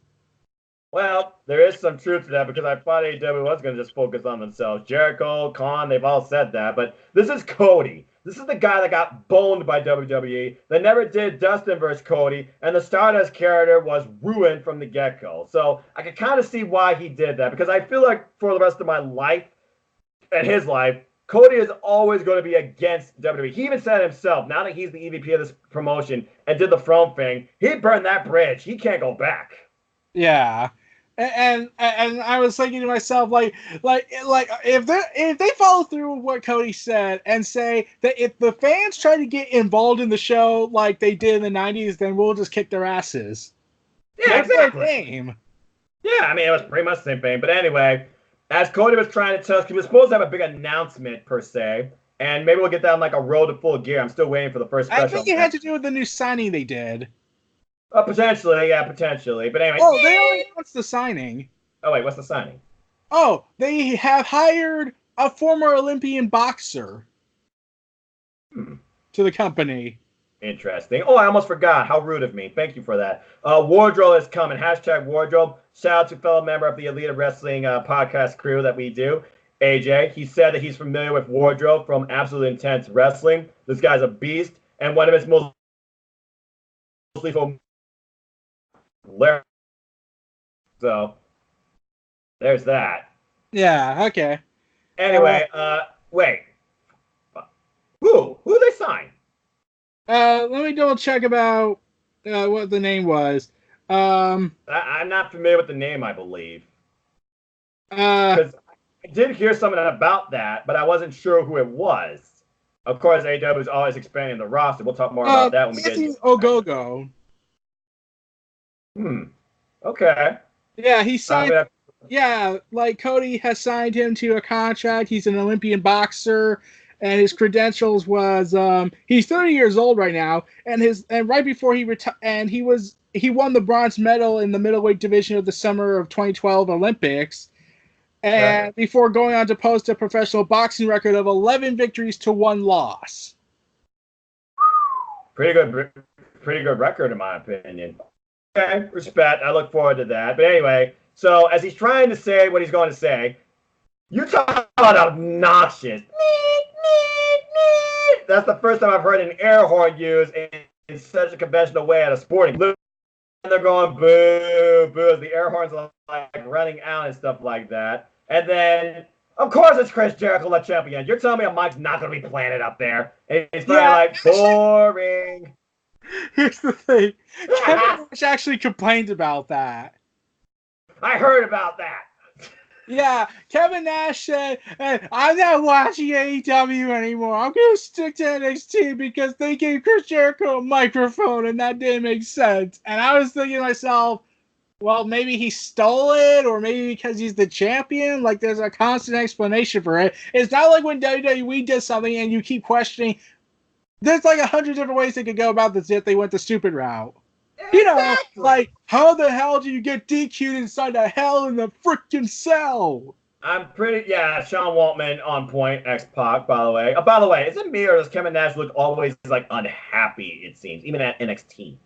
Well, there is some truth to that because I thought AEW was going to just focus on themselves. Jericho, Khan, they've all said that. But this is Cody. This is the guy that got boned by WWE. They never did Dustin versus Cody. And the Stardust character was ruined from the get-go. So I can kind of see why he did that. Because I feel like for the rest of my life and his life, Cody is always going to be against WWE. He even said himself, now that he's the EVP of this promotion and did the throne thing, he burned that bridge. He can't go back. Yeah. And I was thinking to myself, like if they follow through with what Cody said and say that if the fans try to get involved in the show like they did in the '90s, then we'll just kick their asses. Yeah, That's exactly. their game. Yeah, I mean, it was pretty much the same thing. But anyway, as Cody was trying to tell us, he was supposed to have a big announcement per se, and maybe we'll get down like a road to full gear. I'm still waiting for the first special. I think it had to do with the new signing they did. Potentially, yeah, potentially. But anyway. Oh, they already announced the signing. Oh, wait, what's the signing? Oh, they have hired a former Olympian boxer to the company. Interesting. Oh, I almost forgot. How rude of me. Thank you for that. Wardrobe is coming. Hashtag Wardrobe. Shout out to fellow member of the Elite of Wrestling podcast crew that we do, AJ. He said that he's familiar with Wardrobe from Absolute Intense Wrestling. This guy's a beast. And one of his most lethal. So, there's that. Yeah, okay. Anyway, wait. Who they signed? Let me double check about what the name was. I'm not familiar with the name, I believe. Because I did hear something about that, but I wasn't sure who it was. Of course, AEW is always expanding the roster. We'll talk more about that when we get into Ogogo. Okay. Yeah, he signed. Yeah, like Cody has signed him to a contract. He's an Olympian boxer, and his credentials was he's 30 years old right now, and right before he retired, and he won the bronze medal in the middleweight division of the summer of 2012 Olympics, and before going on to post a professional boxing record of 11 victories to 1 loss. Pretty good record in my opinion. Okay, respect. I look forward to that. But anyway, so as he's trying to say what he's going to say, you talk about obnoxious. That's the first time I've heard an air horn used in such a conventional way at a sporting. And they're going boo, boo. The air horns are like running out and stuff like that. And then, of course, it's Chris Jericho, the champion. You're telling me a mic's not going to be planted up there. And it's like boring. Here's the thing. Kevin Nash actually complained about that. I heard about that. Yeah, Kevin Nash said, I'm not watching AEW anymore. I'm going to stick to NXT because they gave Chris Jericho a microphone and that didn't make sense. And I was thinking to myself, well, maybe he stole it or maybe because he's the champion. Like, there's a constant explanation for it. It's not like when WWE does something and you keep questioning. There's like 100 different ways they could go about this if they went the stupid route. You know, like, how the hell do you get DQ'd inside the hell in the freaking cell? I'm pretty, Sean Waltman on point, X-Pac, by the way. By the way, is it me or does Kevin Nash look always, like, unhappy, it seems, even at NXT?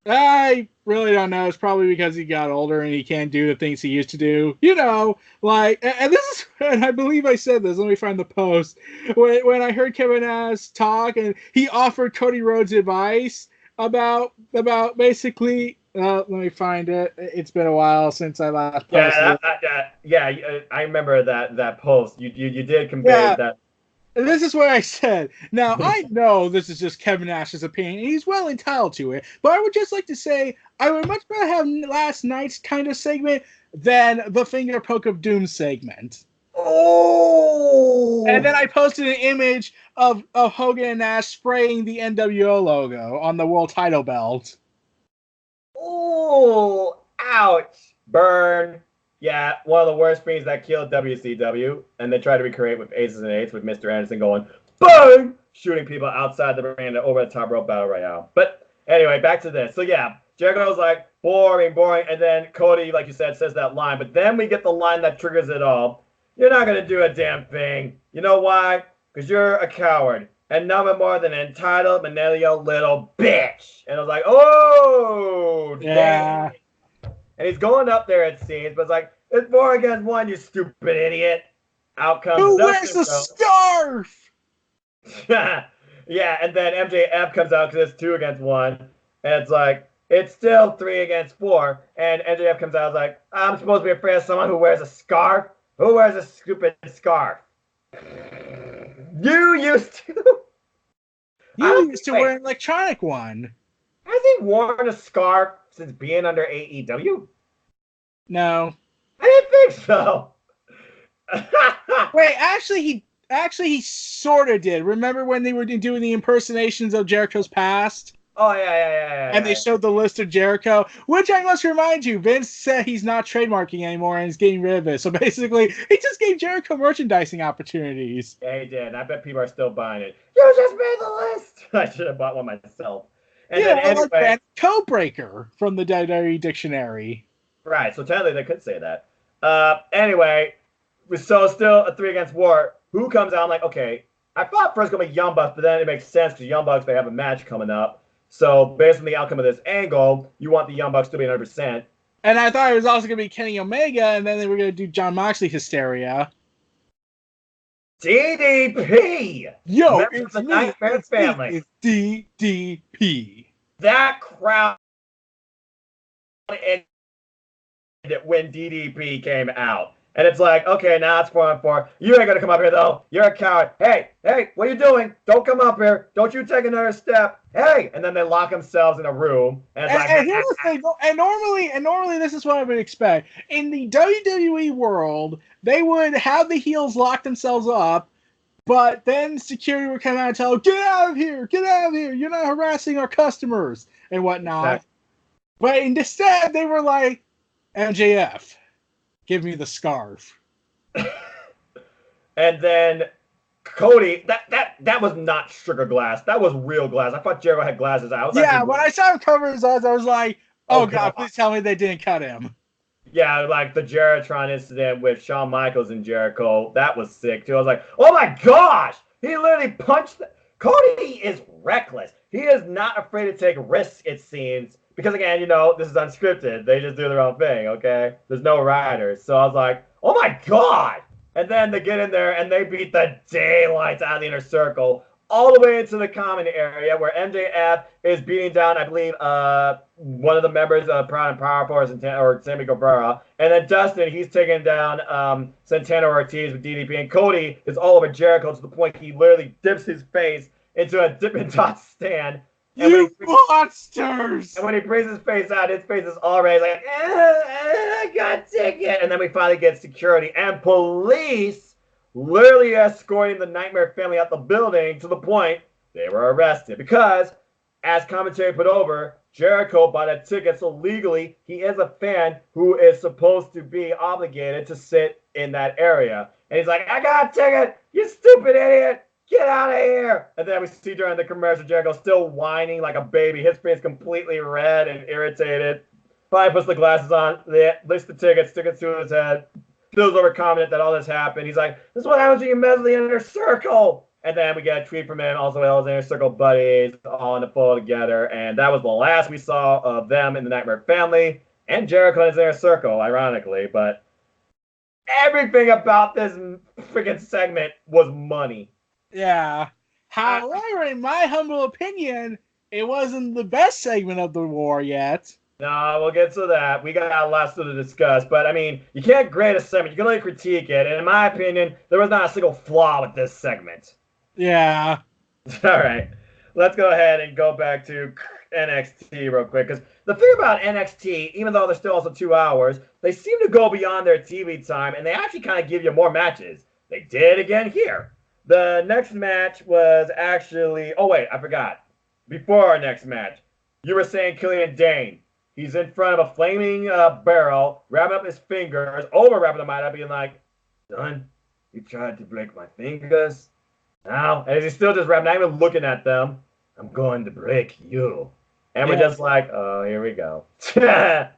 I really don't know. It's probably because he got older and he can't do the things he used to do. You know, like, and this is, and I believe I said this. Let me find the post. When I heard Kevin Nash talk and he offered Cody Rhodes advice about basically, let me find it. It's been a while since I last posted. I remember that post. You did convey that. And this is what I said. Now, I know this is just Kevin Nash's opinion, and he's well entitled to it, but I would just like to say I would much rather have last night's kind of segment than the Finger Poke of Doom segment. Oh! And then I posted an image of Hogan and Nash spraying the NWO logo on the world title belt. Oh! Ouch! Burn! Yeah, one of the worst things that killed WCW, and they tried to recreate with Aces and Eights with Mr. Anderson going, BOOM! Shooting people outside the ring over the top rope battle royale. But anyway, back to this. So yeah, Jericho's like, boring, and then Cody, like you said, says that line. But then we get the line that triggers it all. You're not going to do a damn thing. You know why? Because you're a coward. And nothing more than an entitled Manelio little bitch. And I was like, oh, yeah. Dang. And he's going up there, it seems, but it's like, it's 4 against 1, you stupid idiot. Out comes who wears the scarf? Yeah, and then MJF comes out because it's 2 against 1. And it's like, it's still 3 against 4. And MJF comes out like, I'm supposed to be afraid of someone who wears a scarf? Who wears a stupid scarf? You used to. You used to wear an electronic one. Has he worn a scarf since being under AEW? No. I didn't think so. Wait, actually he sort of did. Remember when they were doing the impersonations of Jericho's past? Oh yeah. And they showed the list of Jericho, which I must remind you, Vince said he's not trademarking anymore and is getting rid of it. So basically, he just gave Jericho merchandising opportunities. Yeah, he did. And I bet people are still buying it. You just made the list. I should have bought one myself. And yeah, then anyway, like Codebreaker from the WWE dictionary. right. So technically, they could say that. Anyway, so still a 3 against war. Who comes out? I'm like, okay. I thought first gonna be Young Bucks, but then it makes sense because Young Bucks they have a match coming up. So based on the outcome of this angle, you want the Young Bucks to be 100%. And I thought it was also going to be Kenny Omega, and then they were going to do Jon Moxley Hysteria. DDP! Yo, Member it's the me. Nightmare Family. It's DDP. That crowd ended when DDP came out. And it's like, okay, now it's 4-on-4. You ain't gonna come up here though. You're a coward. Hey, what are you doing? Don't come up here. Don't you take another step. Hey, and then they lock themselves in a room. And, And here's the thing. And normally this is what I would expect. In the WWE world, they would have the heels lock themselves up, but then security would come out and tell them, get out of here, you're not harassing our customers and whatnot. Exactly. But instead, they were like, MJF, give me the scarf. And then Cody, that was not sugar glass. That was real glass. I thought Jericho had glasses out. When I saw him cover his eyes, I was like, oh God, please tell me they didn't cut him. Yeah, like the Jeritron incident with Shawn Michaels and Jericho. That was sick, too. I was like, oh my gosh! He literally punched... Cody is reckless. He is not afraid to take risks, it seems. Because, again, this is unscripted. They just do their own thing, okay? There's no writers. So I was like, oh my God! And then they get in there and they beat the daylights out of the Inner Circle all the way into the common area where MJF is beating down, I believe, one of the members of Proud and Powerful or Sammy Guevara. And then Dustin, he's taking down Santana Ortiz with DDP. And Cody is all over Jericho to the point he literally dips his face into a Dippin' Dot stand. You monsters! And when he brings his face out, his face is already like, I got ticket. And then we finally get security and police literally escorting the Nightmare Family out the building to the point they were arrested. Because, as commentary put over, Jericho bought a ticket, so legally he is a fan who is supposed to be obligated to sit in that area. And he's like, I got a ticket, you stupid idiot! Get out of here! And then we see during the commercial Jericho still whining like a baby, his face completely red and irritated. Finally puts the glasses on, lists the tickets, stick it to his head, feels overconfident that all this happened. He's like, this is what happens when you mess with the Inner Circle! And then we get a tweet from him, also with all his Inner Circle buddies, all in the photo together. And that was the last we saw of them in the Nightmare Family, and Jericho and his Inner Circle, ironically. But everything about this freaking segment was money. Yeah. However, in my humble opinion, it wasn't the best segment of the war yet. No, we'll get to that. We got lots to discuss. But, I mean, you can't grade a segment. You can only critique it. And in my opinion, there was not a single flaw with this segment. Yeah. All right. Let's go ahead and go back to NXT real quick. Because the thing about NXT, even though they're still also 2 hours, they seem to go beyond their TV time. And they actually kind of give you more matches. They did again here. The next match was actually... Oh, wait, I forgot. Before our next match, you were saying Killian Dane. He's in front of a flaming barrel, wrapping up his fingers, over-wrapping them out, being like, son, you tried to break my fingers? Now, and he's still just wrapping, not even looking at them, I'm going to break you. And we're just like, oh, here we go. And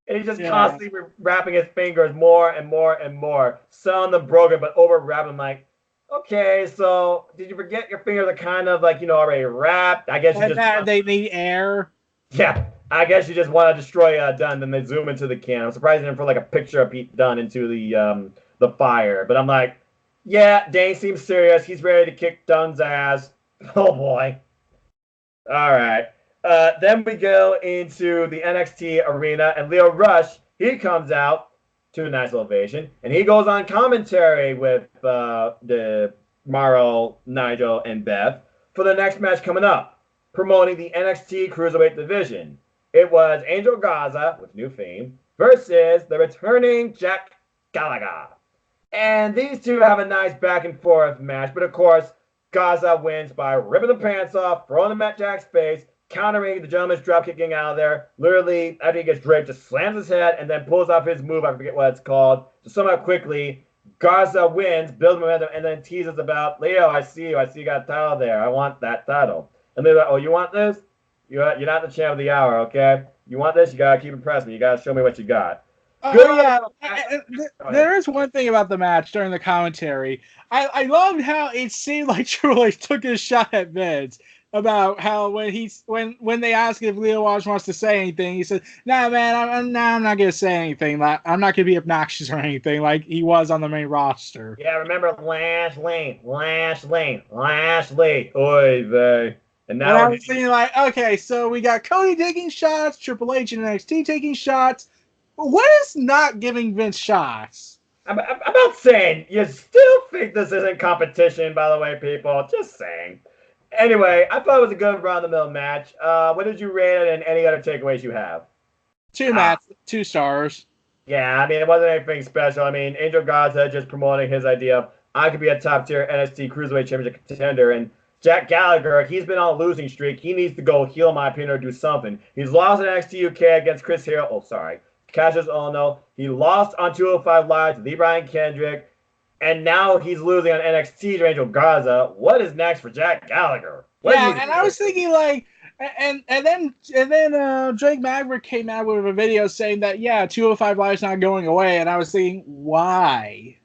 he's just constantly wrapping his fingers more and more and more. Some of them broken, but over-wrapping them like, okay, so did you forget your fingers are kind of like, already wrapped? I guess you just... They need air. Yeah, I guess you just want to destroy Dunn, then they zoom into the can. I'm surprised they didn't put like a picture of Pete Dunne into the fire. But I'm like, yeah, Dane seems serious. He's ready to kick Dunn's ass. Oh, boy. All right. Then we go into the NXT arena, and Leo Rush, he comes out to a nice elevation. And he goes on commentary with the Morrow, Nigel, and Beth for the next match coming up, promoting the NXT Cruiserweight division. It was Angel Garza, with new fame, versus the returning Jack Gallagher. And these two have a nice back and forth match, but of course, Garza wins by ripping the pants off, throwing them at Jack's face, countering the gentleman's drop kicking out of there. Literally, after he gets draped, just slams his head and then pulls off his move. I forget what it's called. To sum up quickly, Garza wins, builds momentum, and then teases about, Leo, I see you. I see you got a title there. I want that title. And they're like, oh, you want this? You're not the champ of the hour, okay? You want this? You got to keep impressing me. You got to show me what you got. Yeah, there is one thing about the match during the commentary. I loved how it seemed like Triple H took his shot at Vince about how when they ask if Leo Walsh wants to say anything, he said, "Nah, man, I'm not gonna say anything. I'm not gonna be obnoxious or anything like he was on the main roster." Yeah, remember Lashley, oy vey. And now I was thinking like, okay, so we got Cody taking shots, Triple H and NXT taking shots. What is not giving Vince shots? I'm not saying you still think this isn't competition, by the way, people. Just saying. Anyway, I thought it was a good run-of-the-mill match. What did you rate it, and any other takeaways you have? 2 stars. Yeah, I mean, it wasn't anything special. I mean, Angel Garza just promoting his idea of, I could be a top-tier NXT Cruiserweight Championship contender, and Jack Gallagher, he's been on a losing streak. He needs to go heel, in my opinion, or do something. He's lost in NXT UK against Chris Hero. Oh, sorry. Cassius Ohno. He lost on 205 Live to Lee Brian Kendrick. And now he's losing on NXT to Angel Garza. What is next for Jack Gallagher? I was thinking like, and then Drake Maverick came out with a video saying that 205 Live's not going away, and I was thinking why?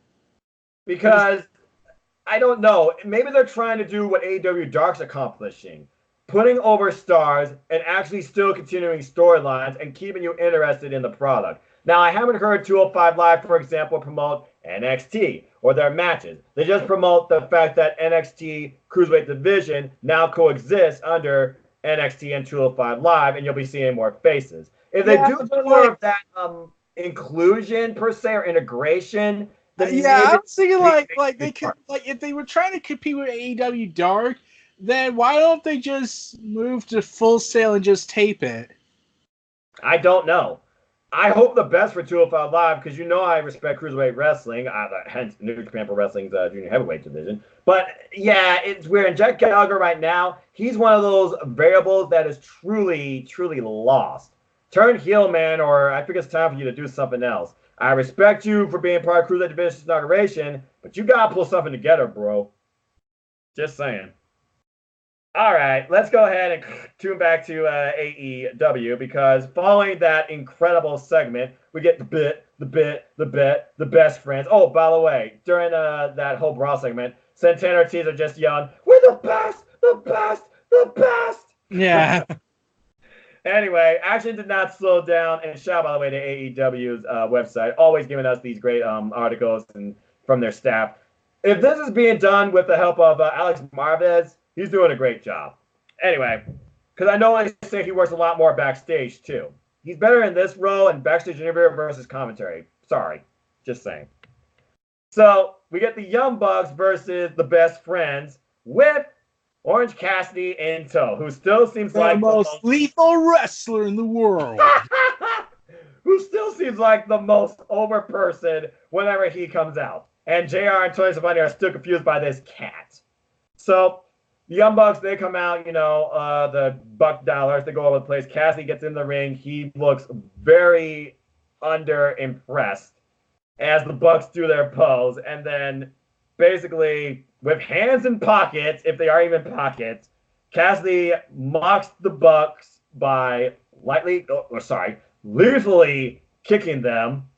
Because I don't know. Maybe they're trying to do what AEW Dark's accomplishing, putting over stars and actually still continuing storylines and keeping you interested in the product. Now, I haven't heard 205 Live, for example, promote NXT or their matches. They just promote the fact that NXT Cruiserweight Division now coexists under NXT and 205 Live, and you'll be seeing more faces. If they do more of that inclusion, per se, or integration, then I was thinking like they could, like, if they were trying to compete with AEW Dark, then why don't they just move to Full Sail and just tape it? I don't know. I hope the best for 205 Live, because I respect Cruiserweight Wrestling, hence New Japan Pro Wrestling's junior heavyweight division. But yeah, it's weird. And Jack Gallagher right now, he's one of those variables that is truly, truly lost. Turn heel, man, or I think it's time for you to do something else. I respect you for being part of Cruiserweight Division's inauguration, but you gotta pull something together, bro. Just saying. All right, let's go ahead and tune back to AEW, because following that incredible segment, we get the best friends. Oh, by the way, during that whole Brawl segment, Santana and Ortiz are just yelling, "We're the best, the best, the best!" Yeah. Anyway, action did not slow down, and shout out, by the way, to AEW's website, always giving us these great articles and from their staff. If this is being done with the help of Alex Marvez, he's doing a great job. Anyway, because I know I say he works a lot more backstage, too. He's better in this role and backstage interview versus commentary. Sorry. Just saying. So, we get the Young Bucks versus the Best Friends with Orange Cassidy in tow, who still seems like the most lethal wrestler in the world. Who still seems like the most over person whenever he comes out. And JR and Tony Schiavone are still confused by this cat. So, the Young Bucks, they come out, the Buck Dollars, they go all over the place. Cassidy gets in the ring. He looks very underimpressed as the Bucks do their pose. And then, basically, with hands in pockets, if they are even pockets, Cassidy mocks the Bucks by lethally kicking them,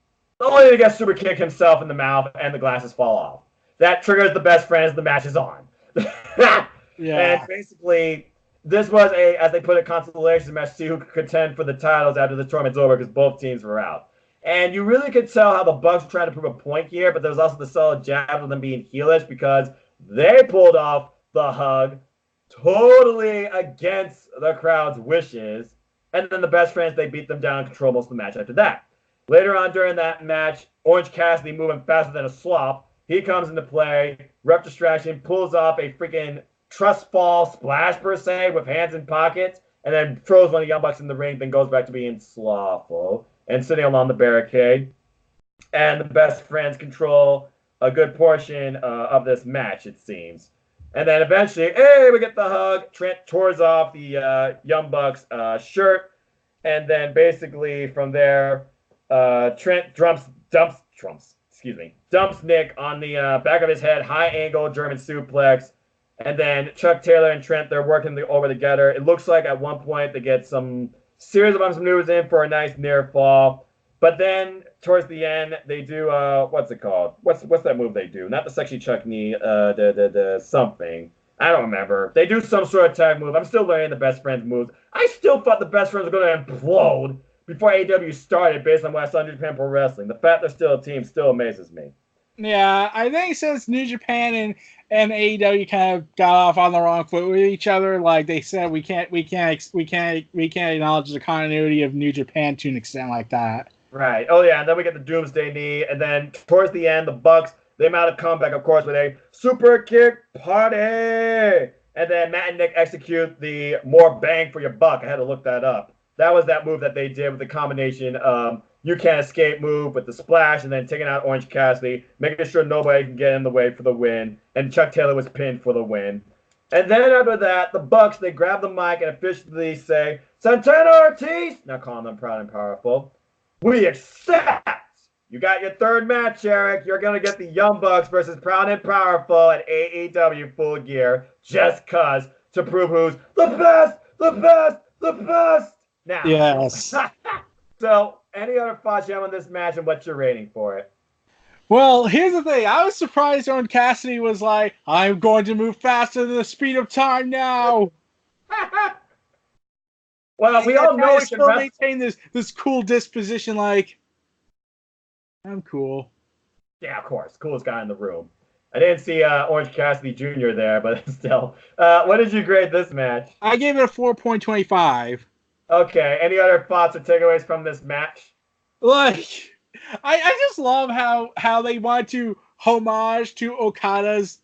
only to get super kick himself in the mouth and the glasses fall off. That triggers the Best Friends. The match is on. Yeah. And basically, this was as they put it, consolation match to see who could contend for the titles after the tournament's over, because both teams were out. And you really could tell how the Bucks were trying to prove a point here, but there was also the solid jab of them being heelish, because they pulled off the hug totally against the crowd's wishes. And then the Best Friends, they beat them down and control most of the match after that. Later on during that match, Orange Cassidy moving faster than a slop. He comes into play. Rep distraction, pulls off a freaking trust fall splash per se with hands in pockets, and then throws one of the Young Bucks in the ring, then goes back to being slothful and sitting along the barricade. And the best friends control a good portion of this match, it seems. And then eventually, hey, we get the hug. Trent tears off the Young Bucks shirt, and then basically from there, Trent dumps Nick on the back of his head, high angle German suplex, and then Chuck Taylor and Trent, they're working over together. It looks like at one point they get some series of maneuvers in for a nice near fall, but then towards the end they do what's it called? What's that move they do? Not the sexy Chuck knee, the something. I don't remember. They do some sort of tag move. I'm still learning the best friends moves. I still thought the best friends were going to implode before AEW started based on what I saw in New Japan Pro Wrestling. The fact they're still a team still amazes me. Yeah, I think since New Japan and AEW kind of got off on the wrong foot with each other, like they said, we can't acknowledge the continuity of New Japan to an extent like that. Right. Oh yeah, and then we get the Doomsday knee, and then towards the end, the Bucks they mount a comeback, of course, with a super kick party, and then Matt and Nick execute the more bang for your buck. I had to look that up. That was that move that they did with the combination you can't escape move with the splash and then taking out Orange Cassidy, making sure nobody can get in the way for the win. And Chuck Taylor was pinned for the win. And then after that, the Bucks, they grab the mic and officially say, Santana Ortiz, now calling them proud and powerful, we accept. You got your third match, Eric. You're going to get the Young Bucks versus Proud and Powerful at AEW Full Gear just cuz to prove who's the best, the best, the best. Now, yes. So, any other thoughts you have on this match and what's your rating for it? Well, here's the thing. I was surprised when Cassidy was like, I'm going to move faster than the speed of time now. Well, we all know he still maintain this cool disposition, like, I'm cool. Yeah, of course. Coolest guy in the room. I didn't see Orange Cassidy Jr. there, but still. What did you grade this match? I gave it a 4.25. Okay. Any other thoughts or takeaways from this match? Like, I just love how they want to homage to Okada's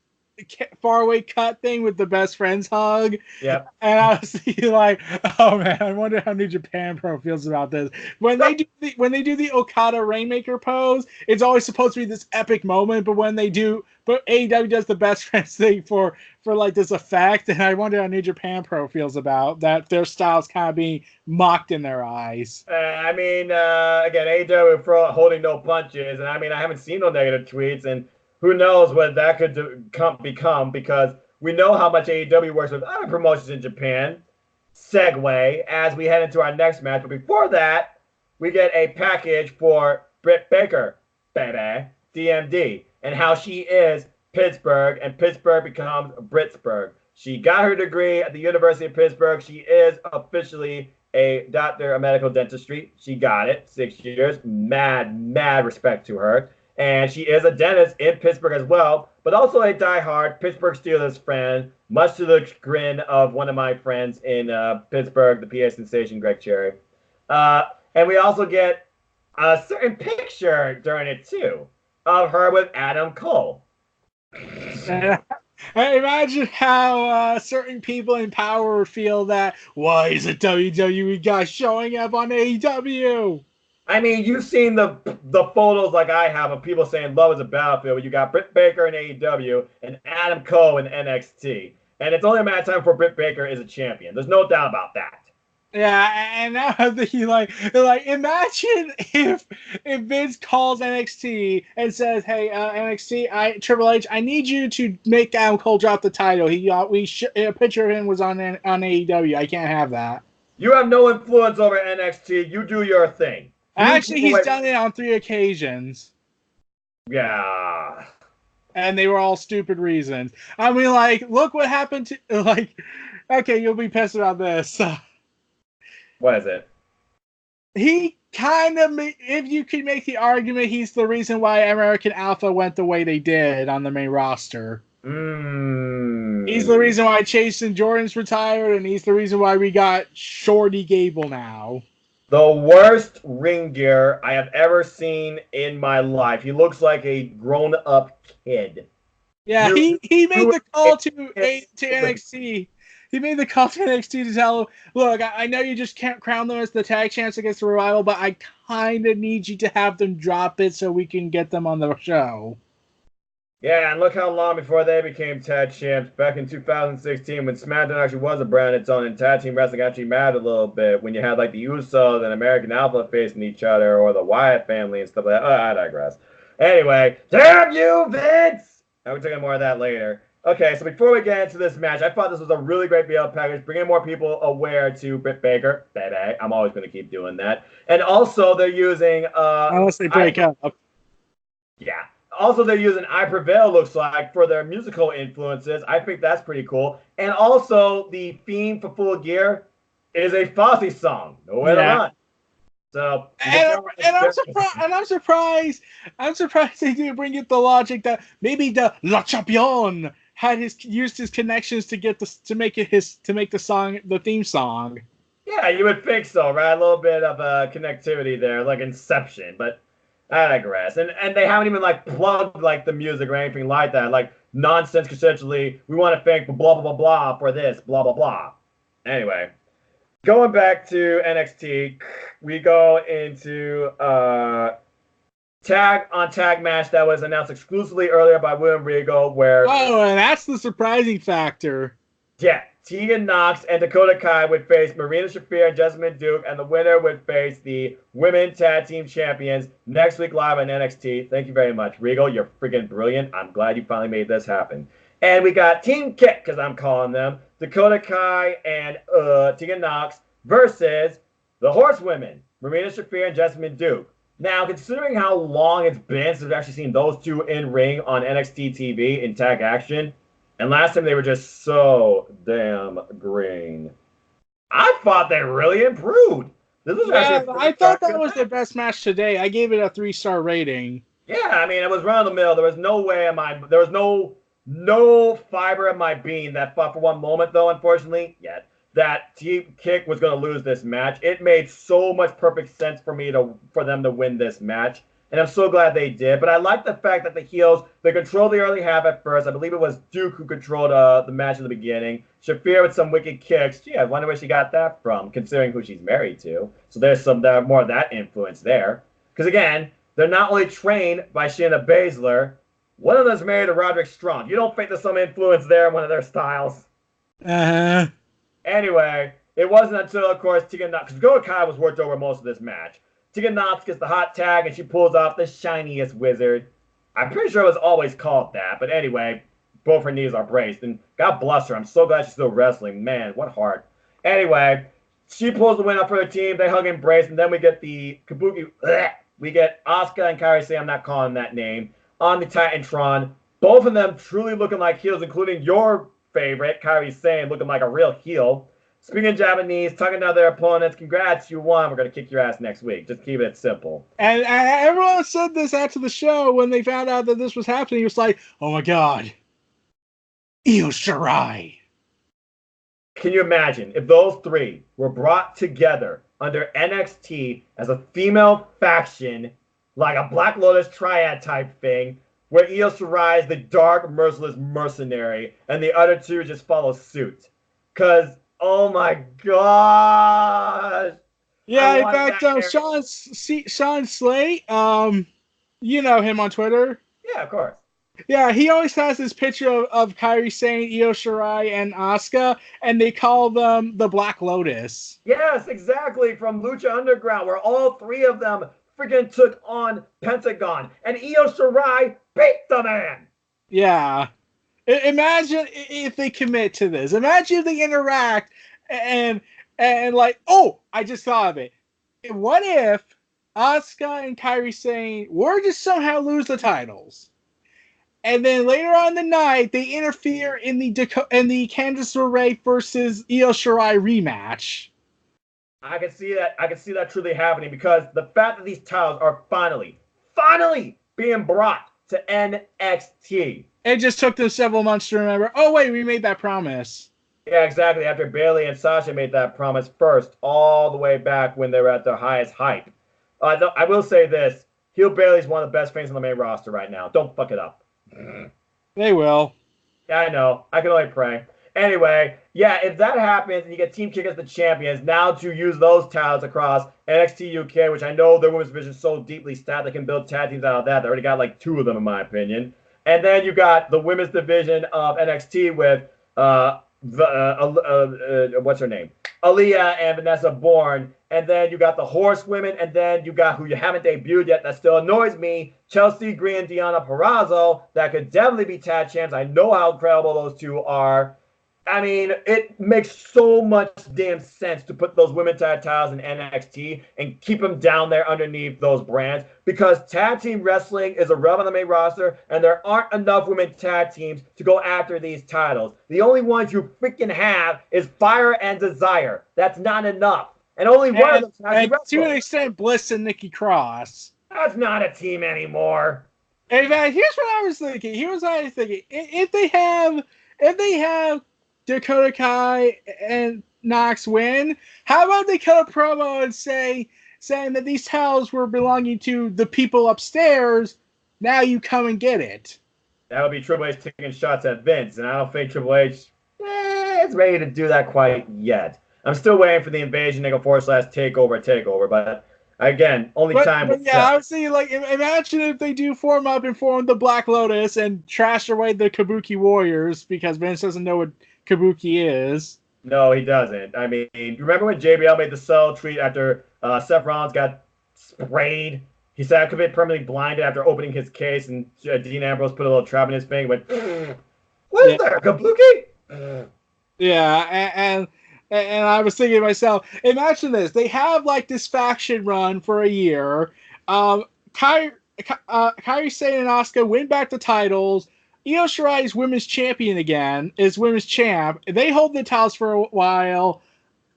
faraway cut thing with the best friends hug. Yep. And I was thinking like, oh man, I wonder how New Japan Pro feels about this. When they do the Okada Rainmaker pose, it's always supposed to be this epic moment, but AEW does the best friends thing for like this effect, and I wonder how New Japan Pro feels about that. Their style's kind of being mocked in their eyes. I mean, again, AEW for holding no punches, and I mean, I haven't seen no negative tweets, and who knows what that could become, because we know how much AEW works with other promotions in Japan. Segue as we head into our next match. But before that, we get a package for Britt Baker, baby, DMD, and how she is Pittsburgh, and Pittsburgh becomes Britsburg. She got her degree at the University of Pittsburgh. She is officially a doctor of medical dentistry. She got it, 6 years. Mad respect to her. And she is a dentist in Pittsburgh as well, but also a diehard Pittsburgh Steelers fan, much to the chagrin of one of my friends in Pittsburgh, the PA sensation, Greg Cherry. And we also get a certain picture during it, too, of her with Adam Cole. Imagine how certain people in power would feel that, why is a WWE guy showing up on AEW? I mean, you've seen the photos like I have of people saying love is a battlefield, where you got Britt Baker in AEW and Adam Cole in NXT. And it's only a matter of time before Britt Baker is a champion. There's no doubt about that. Yeah, and now I'm thinking like imagine if Vince calls NXT and says, "Hey, NXT, Triple H, I need you to make Adam Cole drop the title. A picture of him was on AEW. I can't have that." You have no influence over NXT. You do your thing. Actually, he's done it on 3 occasions. Yeah. And they were all stupid reasons. I mean, like, look what happened to, like, okay, you'll be pissed about this. What is it? He kind of, if you could make the argument, he's the reason why American Alpha went the way they did on the main roster. He's the reason why Chase and Jordan's retired, and he's the reason why we got Shorty Gable now. The worst ring gear I have ever seen in my life. He looks like a grown-up kid. Yeah, You, he made you the call to NXT. He made the call to NXT to tell, look, I know you just can't crown them as the tag champs against the Revival, but I kind of need you to have them drop it so we can get them on the show. Yeah, and look how long before they became tag champs back in 2016 when SmackDown actually was a brand its own and tag team wrestling actually mattered a little bit when you had like the Usos and American Alpha facing each other or the Wyatt family and stuff like that. Oh, I digress. Anyway, damn you, Vince! And we're talking more of that later. Okay, so before we get into this match, I thought this was a really great build package, bringing more people aware to Britt Baker. Baby, I'm always going to keep doing that. And also, they're using Unless they break up. Yeah. Also, they're using I Prevail, looks like, for their musical influences. I think that's pretty cool. And also, the theme for Full Gear is a Fosse song, Nowhere to Run. So, I'm surprised they didn't bring up the logic that maybe the La Champion had used his connections to get to make the theme song. Yeah, you would think so, right? A little bit of connectivity there, like Inception, but I digress. And they haven't even like plugged like the music or anything like that. Like nonsense consensually, we want to thank blah blah blah blah for this, blah blah blah. Anyway, going back to NXT, we go into tag on tag match that was announced exclusively earlier by William Regal, where and that's the surprising factor. Yeah, Tegan Nox and Dakota Kai would face Marina Shafir and Jessamine Duke, and the winner would face the Women Tag Team Champions next week live on NXT. Thank you very much, Regal. You're freaking brilliant. I'm glad you finally made this happen. And we got Team Kick, because I'm calling them, Dakota Kai and Tegan Nox versus the Horsewomen, Marina Shafir and Jessamine Duke. Now, considering how long it's been since we've actually seen those two in ring on NXT TV in tag action, and last time they were just so damn green. I thought they really improved. This was I thought that was the best match today. I gave it a 3-star rating. Yeah, I mean, it was run of the mill. There was no way there was no fiber in my being that thought for one moment, though, unfortunately, yet, that Team Kick was going to lose this match. It made so much perfect sense for them to win this match. And I'm so glad they did. But I like the fact that the heels, they controlled the early half at first. I believe it was Duke who controlled the match in the beginning. Shafir with some wicked kicks. Gee, I wonder where she got that from, considering who she's married to. So there's more of that influence there. Because again, they're not only trained by Shayna Baszler, one of them's married to Roderick Strong. You don't think there's some influence there in one of their styles? Anyway, it wasn't until, of course, Tegan Nox, because Dakota Kai was worked over most of this match. Tegan Nox gets the hot tag, and she pulls off the shiniest wizard. I'm pretty sure it was always called that, but anyway, both her knees are braced, and God bless her. I'm so glad she's still wrestling. Man, what heart. Anyway, she pulls the win up for the team. They hug and embrace, and then we get the Kabuki. We get Asuka and Kairi Sane, I'm not calling that name, on the Titantron. Both of them truly looking like heels, including your favorite, Kairi Sane, looking like a real heel. Speaking Japanese, talking to their opponents, congrats, you won. We're going to kick your ass next week. Just keep it simple. And everyone said this after the show when they found out that this was happening. It was like, oh my God, Io Shirai. Can you imagine if those three were brought together under NXT as a female faction, like a Black Lotus triad type thing, where Io Shirai is the dark, merciless mercenary, and the other two just follow suit? Because oh my gosh! Yeah, in fact, Sean Slate, you know him on Twitter. Yeah, of course. Yeah, he always has this picture of Kairi Sane, Io Shirai, and Asuka, and they call them the Black Lotus. Yes, exactly, from Lucha Underground, where all three of them freaking took on Pentagon, and Io Shirai beat the man! Yeah. Imagine if they commit to this. Imagine if they interact and like, oh, I just thought of it. What if Asuka and Kairi Sane were to somehow lose the titles, and then later on in the night they interfere in the Candice LeRae versus Io Shirai rematch? I can see that. I can see that truly happening because the fact that these titles are finally being brought to NXT. It just took them several months to remember, oh, wait, we made that promise. Yeah, exactly. After Bailey and Sasha made that promise first, all the way back when they were at their highest hype. I will say this: Heel Bailey's one of the best things on the main roster right now. Don't fuck it up. They will. Yeah, I know. I can only pray. Anyway, yeah, if that happens and you get Team Kick as the champions, now to use those titles across NXT UK, which I know their women's division is so deeply stacked they can build tag teams out of that. They already got like 2 of them, in my opinion. And then you got the women's division of NXT with what's her name? Aaliyah and Vanessa Bourne. And then you got the Horsewomen, and then you got who you haven't debuted yet that still annoys me, Chelsea Green and Deonna Purrazzo, that could definitely be tag champs. I know how incredible those two are. I mean, it makes so much damn sense to put those women tag titles in NXT and keep them down there underneath those brands because tag team wrestling is irrelevant on the main roster and there aren't enough women tag teams to go after these titles. The only ones you freaking have is Fire and Desire. That's not enough. And only one of them and to an extent, Bliss and Nikki Cross. That's not a team anymore. In fact, here's what I was thinking. If they have Dakota Kai and Knox win, how about they cut a promo and saying that these titles were belonging to the people upstairs, now you come and get it. That would be Triple H taking shots at Vince, and I don't think Triple H is ready to do that quite yet. I'm still waiting for the Invasion Nigga 4/takeover, but again, only time will tell. I was thinking, like, imagine if they do form up and form the Black Lotus and trash away the Kabuki Warriors because Vince doesn't know what Kabuki is. No, he doesn't. I mean, remember when JBL made the subtle tweet after Seth Rollins got sprayed? He said I could be permanently blinded after opening his case, and Dean Ambrose put a little trap in his thing. Went, what is there, Kabuki? Yeah, and I was thinking to myself, imagine this: they have like this faction run for a year. Kairi Sane and Asuka win back the titles. Io Shirai is women's champion again, is women's champ. They hold the titles for a while,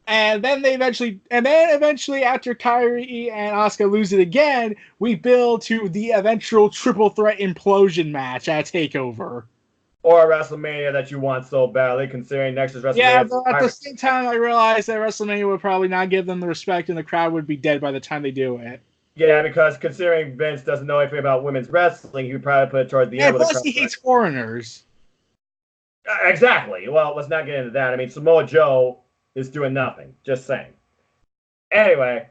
and then eventually after Kairi and Asuka lose it again, we build to the eventual triple threat implosion match at TakeOver. Or a WrestleMania that you want so badly, considering next is WrestleMania. Yeah, but at the same time, I realized that WrestleMania would probably not give them the respect, and the crowd would be dead by the time they do it. Yeah, because considering Vince doesn't know anything about women's wrestling, he would probably put it towards the end. Yeah, plus he hates foreigners. Exactly. Well, let's not get into that. I mean, Samoa Joe is doing nothing. Just saying. Anyway,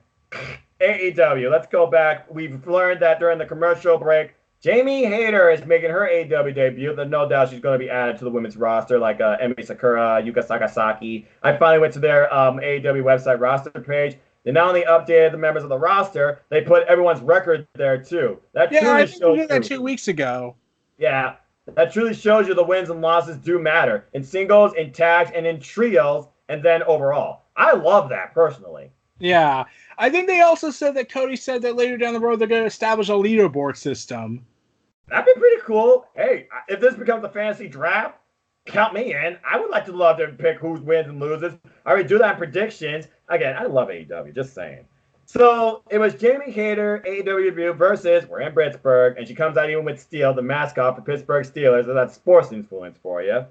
AEW. Let's go back. We've learned that during the commercial break, Jamie Hayter is making her AEW debut. There's no doubt she's going to be added to the women's roster, like Emi Sakura, Yuka Sakazaki. I finally went to their AEW website roster page. They not only updated the members of the roster, they put everyone's record there too. I think we did that 2 weeks ago. Yeah, that truly shows you the wins and losses do matter in singles, in tags, and in trios, and then overall. I love that personally. Yeah, I think they also said that Cody said that later down the road they're going to establish a leaderboard system. That'd be pretty cool. Hey, if this becomes a fantasy draft, count me in. I would like to love to pick who wins and loses. I already do that in predictions. Again, I love AEW, just saying. So it was Jamie Hayter, AEW debut, versus, we're in Pittsburgh, and she comes out even with Steel, the mascot for Pittsburgh Steelers, so that's sports influence for you.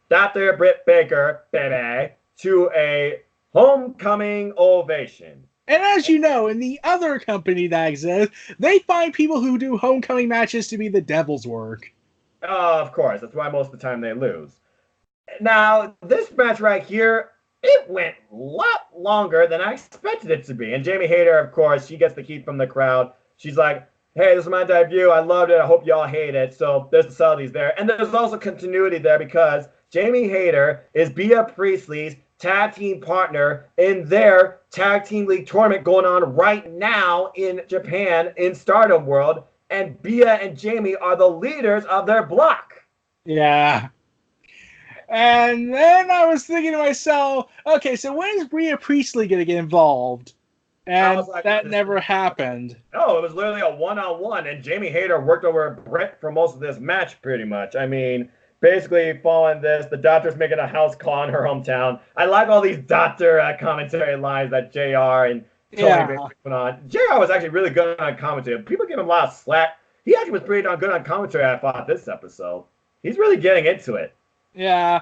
Dr. Britt Baker, baby, to a homecoming ovation. And as you know, in the other company that exists, they find people who do homecoming matches to be the devil's work. Of course, that's why most of the time they lose. Now, this match right here, it went a lot longer than I expected it to be. And Jamie Hayter, of course, she gets the heat from the crowd. She's like, hey, this is my debut. I loved it. I hope y'all hate it. So there's the subtleties there. And there's also continuity there because Jamie Hayter is Bea Priestley's tag team partner in their tag team league tournament going on right now in Japan in Stardom World. And Bea and Jamie are the leaders of their block. Yeah. And then I was thinking to myself, okay, so when is Bea Priestley going to get involved? And like, that never happened. No, it was literally a one-on-one, and Jamie Hayter worked over Brett for most of this match, pretty much. I mean, basically, following this, the doctor's making a house call in her hometown. I like all these doctor commentary lines that JR and Tony put on. JR was actually really good on commentary. People give him a lot of slack. He actually was pretty darn good on commentary, I thought, this episode. He's really getting into it. Yeah.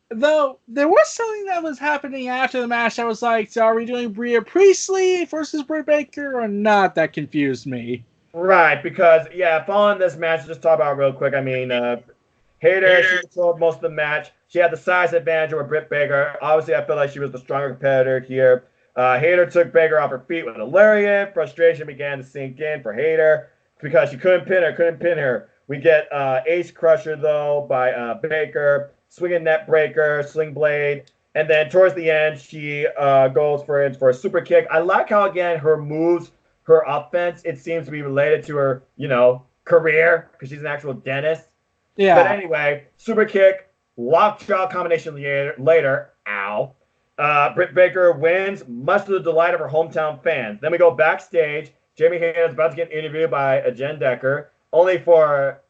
Though there was something that was happening after the match. I was like, so are we doing Rhea Priestley versus Britt Baker or not? That confused me. Right, because following this match, just talk about it real quick. I mean, Hayter, she controlled most of the match. She had the size advantage over Britt Baker. Obviously, I feel like she was the stronger competitor here. Hayter took Baker off her feet with a lariat. Frustration began to sink in for Hayter because she couldn't pin her. We get Ace Crusher, though, by Baker, swinging net breaker, sling blade. And then towards the end, she goes for a super kick. I like how, again, her moves, her offense, it seems to be related to her, career because she's an actual dentist. Yeah. But anyway, super kick, lockjaw combination later. Ow. Britt Baker wins, much to the delight of her hometown fans. Then we go backstage. Jamie Hayter is about to get interviewed by Jen Decker, only for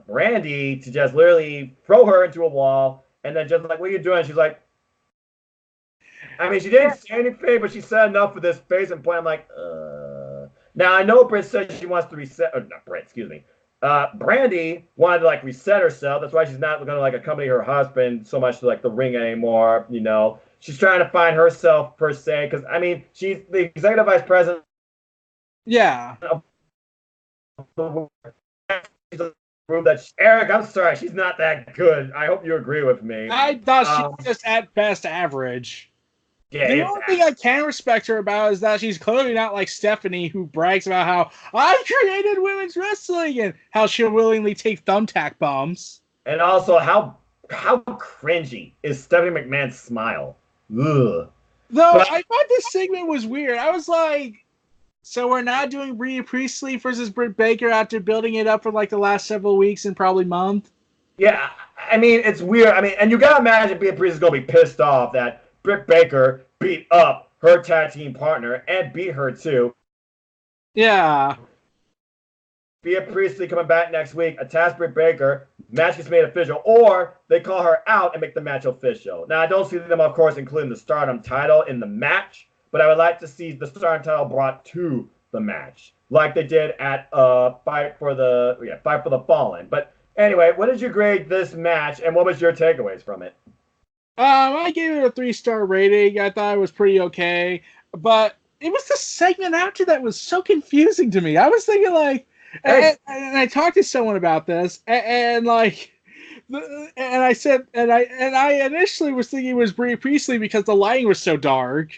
Brandy to just literally throw her into a wall. And then just like, what are you doing? She's like, I mean, she didn't say anything, but she said enough for this face and point. I'm like, Now, I know Britt said she wants to reset, or not Britt, excuse me. Brandy wanted to reset herself. That's why she's not going to accompany her husband so much to the ring anymore. She's trying to find herself per se because I mean she's the executive vice president. Yeah. Eric, I'm sorry, she's not that good. I hope you agree with me. I thought she was just at best average. Yeah, the only thing I can respect her about is that she's clearly not like Stephanie, who brags about how I created women's wrestling and how she'll willingly take thumbtack bombs. And also, how cringy is Stephanie McMahon's smile? Ugh. Though I thought this segment was weird. I was like, so we're not doing Rhea Priestley versus Britt Baker after building it up for the last several weeks and probably month? Yeah, I mean, it's weird. I mean, and you gotta imagine Rhea Priestley's gonna be pissed off that Britt Baker beat up her tag team partner and beat her too. Yeah. Rhea Priestley coming back next week, attacks Britt Baker, match gets made official, or they call her out and make the match official. Now, I don't see them, of course, including the Stardom title in the match, but I would like to see the Stardom title brought to the match, like they did at Fight for the Fallen. But anyway, what did you grade this match, and what was your takeaways from it? I gave it a 3-star rating. I thought it was pretty okay, but it was the segment after that was so confusing to me. I was thinking and I talked to someone about this, and I said, and I initially was thinking it was Brie Priestley because the lighting was so dark.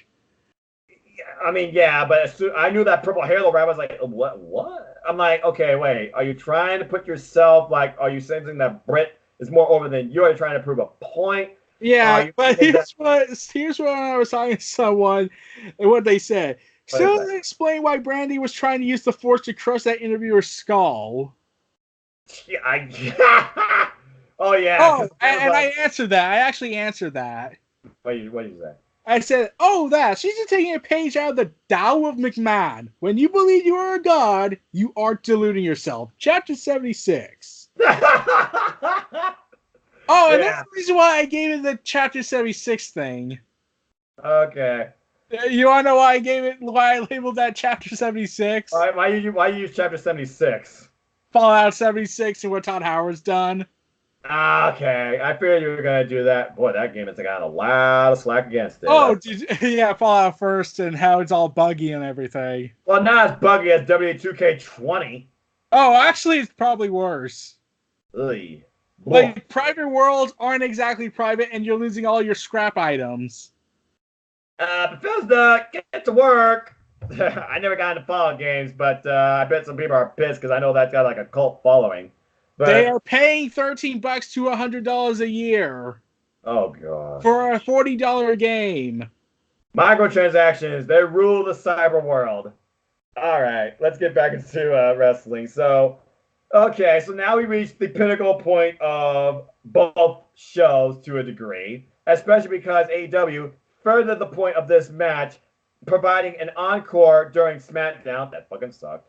I mean, yeah, but I knew that purple halo. I was like, what? I'm like, okay, wait. Are you trying to put yourself are you sensing that Britt is more over than you? Are you trying to prove a point? Yeah, but here's what I was talking to someone and what they said. Still doesn't explain why Brandy was trying to use the Force to crush that interviewer's skull. Yeah, oh, yeah. Oh, and I answered that. I actually answered that. What did you say? I said, she's just taking a page out of the Tao of McMahon. When you believe you are a god, you aren't deluding yourself. Chapter 76. Oh, and that's the reason why I gave it the Chapter 76 thing. Okay. You want to know why I labeled that Chapter 76? Why you use Chapter 76? Fallout 76 and what Todd Howard's done. Okay. I figured you were going to do that. Boy, that game has got a lot of slack against it. Oh, Fallout first and how it's all buggy and everything. Well, not as buggy as W2K20. Oh, actually, it's probably worse. Ugh. Private worlds aren't exactly private, and you're losing all your scrap items. Bethesda, get to work. I never got into Fallout games, but I bet some people are pissed because I know that's got a cult following. But they are paying $13 to $100 a year. Oh, God. For a $40 game. Microtransactions, they rule the cyber world. All right, let's get back into wrestling. So now we reach the pinnacle point of both shows to a degree, especially because AEW furthered the point of this match, providing an encore during SmackDown. That fucking sucked.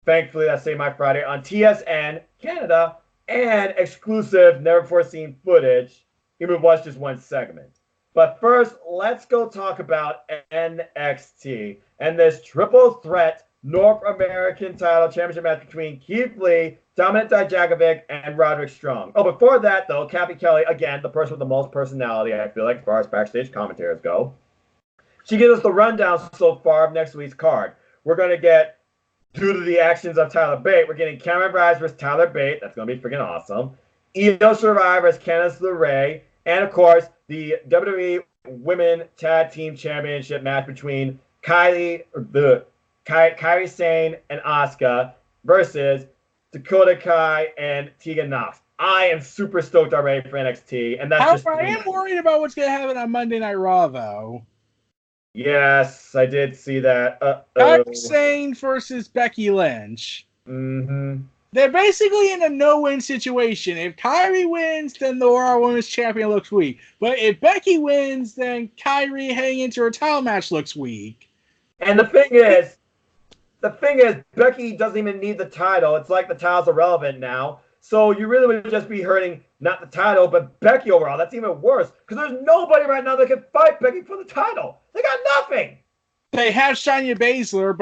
Thankfully, that's Say My Friday on TSN Canada and exclusive, never before seen footage. Even watch just one segment. But first, let's go talk about NXT and this triple threat North American title championship match between Keith Lee, Dominik Dijakovic, and Roderick Strong. Oh, before that, though, Kathy Kelly, again, the person with the most personality, I feel like, as far as backstage commentators go. She gives us the rundown so far of next week's card. We're going to get, due to the actions of Tyler Bate, we're getting Cameron Grimes versus Tyler Bate. That's going to be freaking awesome. Io Shirai versus Candice LeRae. And, of course, the WWE Women Tag Team Championship match between Kairi Sane and Asuka versus Dakota Kai and Tegan Nox. I am super stoked already for NXT, and that's I am worried about what's going to happen on Monday Night Raw, though. Yes, I did see that. Kairi Sane versus Becky Lynch. Mm-hmm. They're basically in a no-win situation. If Kairi wins, then the Raw Women's Champion looks weak. But if Becky wins, then Kairi heading into her title match looks weak. And the thing is, Becky doesn't even need the title. It's like the title's irrelevant now. So you really would just be hurting not the title, but Becky overall. That's even worse because there's nobody right now that can fight Becky for the title. They got nothing. They have Shayna Baszler,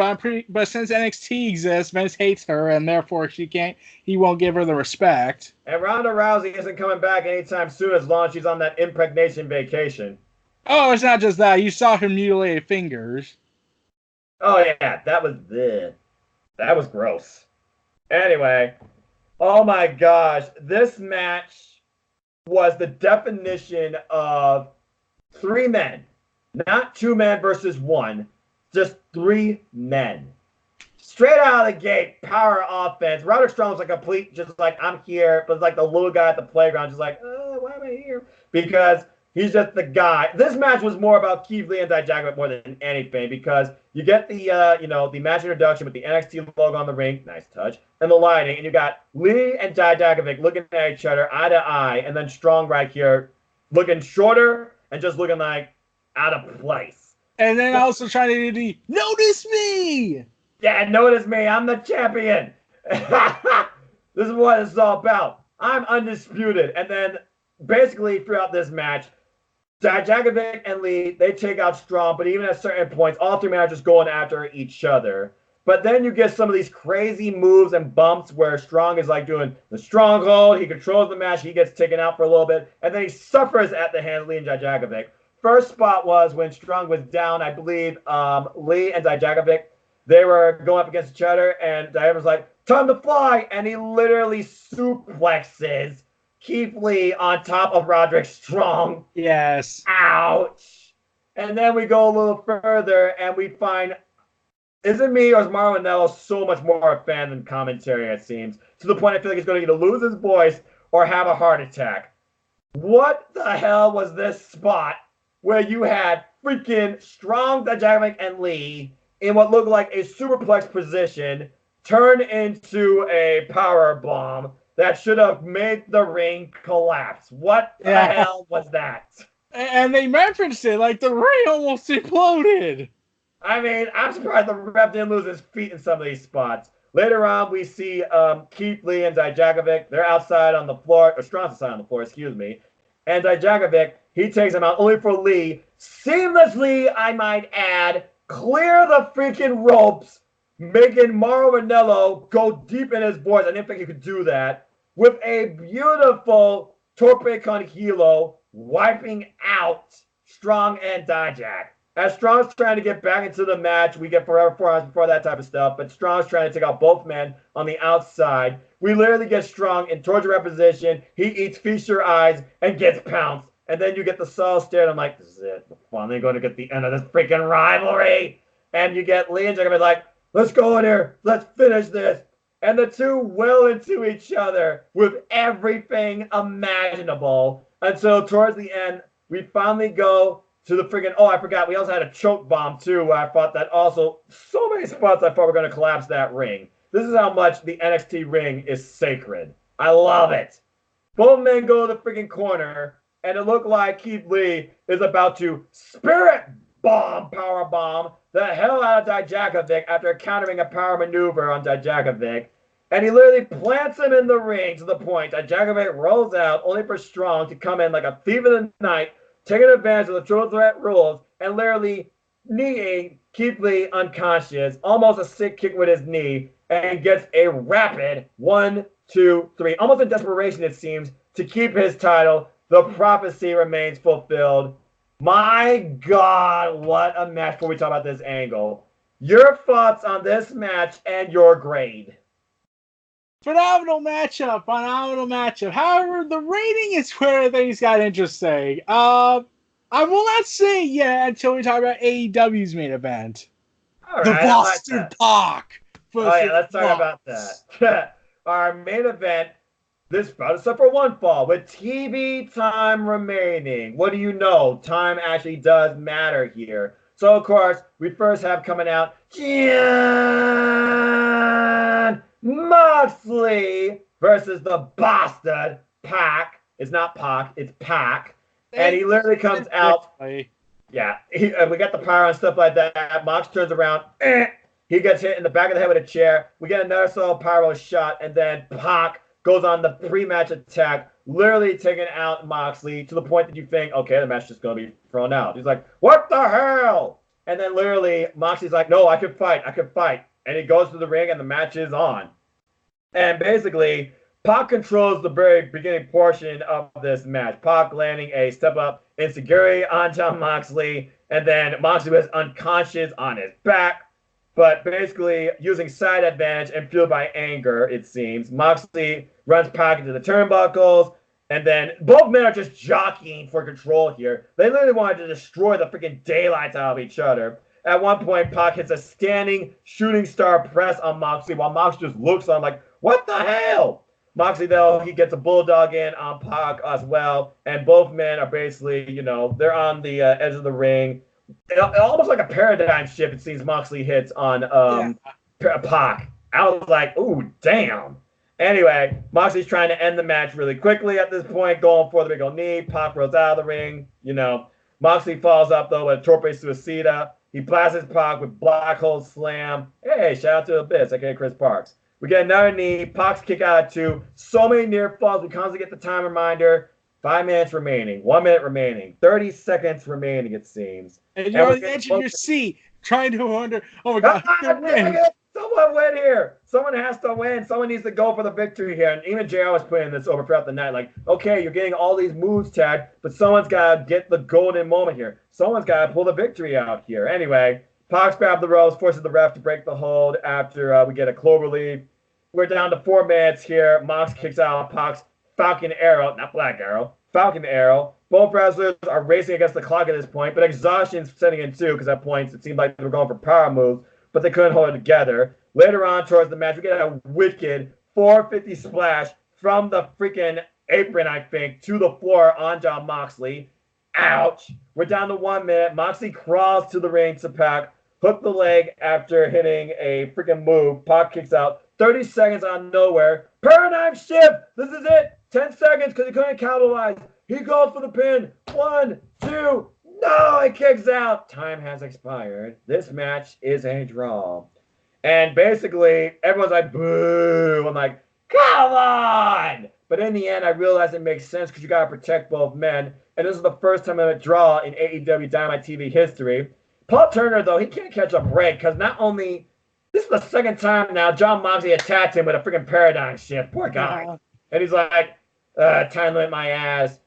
but since NXT exists, Vince hates her, and therefore he won't give her the respect. And Ronda Rousey isn't coming back anytime soon as long as she's on that impregnation vacation. Oh, it's not just that. You saw her mutilated fingers. Oh, yeah. That was gross. Anyway, oh my gosh. This match was the definition of 3 men. Not 2 men versus 1. Just 3 men. Straight out of the gate, power offense. Roderick Strong was like complete, just like, I'm here. But it's like the little guy at the playground, just like, oh, why am I here? Because he's just the guy. This match was more about Keith Lee and Dijakovic more than anything because you get the, the match introduction with the NXT logo on the ring. Nice touch. And the lighting. And you got Lee and Dijakovic looking at each other eye to eye. And then Strong right here looking shorter and just looking like out of place. And then also trying to do the notice me. Yeah, notice me. I'm the champion. This is what it's all about. I'm undisputed. And then basically throughout this match, Dijakovic and Lee, they take out Strong, but even at certain points, all 3 men are just going after each other. But then you get some of these crazy moves and bumps where Strong is like doing the stronghold. He controls the match. He gets taken out for a little bit. And then he suffers at the hands of Lee and Dijakovic. First spot was when Strong was down, I believe, Lee and Dijakovic, they were going up against each other, and Dijakovic was like, time to fly, and he literally suplexes Keith Lee on top of Roderick Strong. Yes. Ouch. And then we go a little further, and we find, is it me or is Mauro Ranallo so much more a fan than commentary, it seems, to the point I feel like he's going to either lose his voice or have a heart attack. What the hell was this spot where you had freaking Strong, Dijakovic, and Lee in what looked like a superplex position turn into a power bomb that should have made the ring collapse? What the hell was that? And they referenced it like the ring almost imploded. I mean, I'm surprised the ref didn't lose his feet in some of these spots. Later on, we see Keith Lee and Dijakovic. They're outside on the floor, or Strong's outside on the floor, excuse me. And Dijakovic, he takes him out only for Lee. Seamlessly, I might add, clear the freaking ropes, making Mauro Ranallo go deep in his voice. I didn't think he could do that. With a beautiful torpe con hilo, wiping out Strong and Dijak. As Strong's trying to get back into the match, we get forever forearms before that type of stuff, but Strong's trying to take out both men on the outside. We literally get Strong in torture position. He eats Feast Your Eyes and gets pounced. And then you get the Saul stare, and I'm like, this is it. We're finally going to get the end of this freaking rivalry. And you get Lee and Jacob like, let's go in here. Let's finish this. And the two will into each other with everything imaginable until towards the end, we finally go to the freaking, oh, I forgot, we also had a choke bomb too, where I thought that also, so many spots I thought were going to collapse that ring. This is how much the NXT ring is sacred. I love it. Both men go to the freaking corner, and it looked like Keith Lee is about to spirit bomb, power bomb, the hell out of Dijakovic after countering a power maneuver on Dijakovic. And he literally plants him in the ring to the point Dijakovic rolls out only for Strong to come in like a thief in the night, taking advantage of the triple threat rules and literally kneeing Keith Lee unconscious, almost a sick kick with his knee, and gets a rapid 1, 2, 3, almost in desperation, it seems, to keep his title. The prophecy remains fulfilled. My God, what a match before we talk about this angle. Your thoughts on this match and your grade? Phenomenal matchup. However, the rating is where things got interesting. I will not say yet until we talk about AEW's main event. All The right, Boston Pac. Oh yeah, let's talk about that. Our main event, this brought us up for one fall with TV time remaining. What do you know? Time actually does matter here. So of course, we first have coming out Jon Moxley versus the Boston Pac. It's not Pac, it's Pac. And he literally comes out. Yeah, we got the power and stuff like that. Mox turns around. He gets hit in the back of the head with a chair. We get another solo pyro shot, and then Pac goes on the pre-match attack, literally taking out Moxley to the point that you think, okay, the match is just going to be thrown out. He's like, what the hell? And then literally Moxley's like, no, I can fight. And he goes to the ring, and the match is on. And basically, Pac controls the very beginning portion of this match. Pac landing a step-up enziguri on Jon Moxley, and then Moxley was unconscious on his back. But basically, using side advantage and fueled by anger, it seems, Moxley runs Pac into the turnbuckles, and then both men are just jockeying for control here. They literally wanted to destroy the freaking daylights out of each other. At one point, Pac hits a standing shooting star press on Moxley, while Moxley just looks on like, what the hell? Moxley, though, he gets a bulldog in on Pac as well, and both men are basically, they're on the edge of the ring. Almost like a paradigm shift, it seems Moxley hits on Pac. I was like, ooh, damn. Anyway, Moxley's trying to end the match really quickly at this point, going for the big old knee. Pac rolls out of the ring. Moxley falls up, though, with a torpe suicida. He blasts Pac with black hole slam. Hey, shout out to Abyss, aka Chris Parks. We get another knee. Pac's kick out of 2. So many near falls. We constantly get the time reminder. 5 minutes remaining. 1 minute remaining. 30 seconds remaining, it seems. And you're on the edge of your seat, trying to wonder, oh my God, someone win here. Someone has to win. Someone needs to go for the victory here. And even JR was putting this over throughout the night. Like, okay, you're getting all these moves tagged, but someone's got to get the golden moment here. Someone's got to pull the victory out here. Anyway, Pac grabs the ropes, forces the ref to break the hold after we get a cloverleaf. We're down to 4 minutes here. Mox kicks out Pac's Falcon Arrow, not Black Arrow, Falcon Arrow. Both wrestlers are racing against the clock at this point, but exhaustion's setting in too, because at points it seemed like they were going for power moves, but they couldn't hold it together. Later on towards the match, we get a wicked 450 splash from the freaking apron, I think, to the floor on Jon Moxley. Ouch. We're down to 1 minute. Moxley crawls to the ring to Pac, hook the leg after hitting a freaking move. Pac kicks out. 30 seconds on nowhere. Paradigm shift. This is it. 10 seconds because he couldn't capitalize. He goes for the pin. 1, 2. No, he kicks out. Time has expired. This match is a draw. And basically, everyone's like, boo. I'm like, come on. But in the end, I realized it makes sense because you got to protect both men. And this is the first time of a draw in AEW Dynamite TV history. Paul Turner, though, he can't catch a break because not only this is the second time now Jon Moxley attacked him with a freaking paradigm shift. Poor guy. Yeah. And he's like, time limit my ass.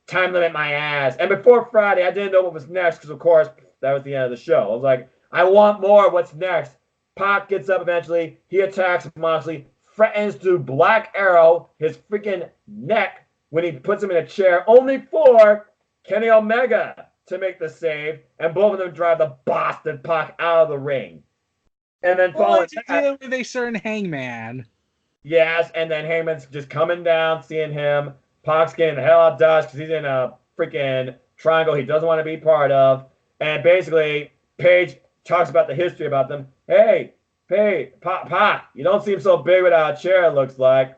Time limit my ass. And before Friday, I didn't know what was next because, of course, that was the end of the show. I was like, I want more. What's next? Pac gets up eventually. He attacks Moxley, threatens to Black Arrow his freaking neck when he puts him in a chair, only for Kenny Omega to make the save. And both of them drive the Boston Pac out of the ring. And then following that, with a certain Hangman. Yes, and then Hangman's just coming down, seeing him. Pac's getting the hell out of Dodge because he's in a freaking triangle he doesn't want to be part of. And basically, Paige talks about the history about them. Hey, Pac, you don't seem so big without a chair, it looks like.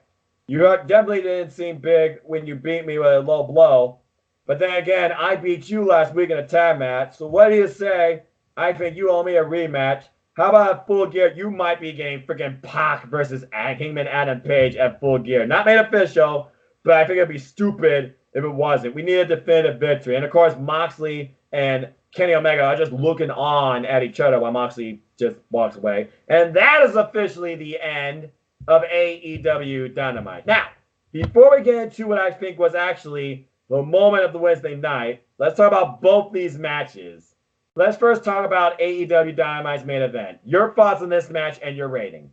You definitely didn't seem big when you beat me with a low blow. But then again, I beat you last week in a tag match. So what do you say? I think you owe me a rematch. How about Full Gear? You might be getting freaking Pac versus Hangman Adam Page at Full Gear. Not made official, but I think it'd be stupid if it wasn't. We need a definitive victory. And, of course, Moxley and Kenny Omega are just looking on at each other while Moxley just walks away. And that is officially the end of AEW Dynamite. Now, before we get into what I think was actually the moment of the Wednesday night, let's talk about both these matches. Let's first talk about AEW Dynamite's main event. Your thoughts on this match and your rating.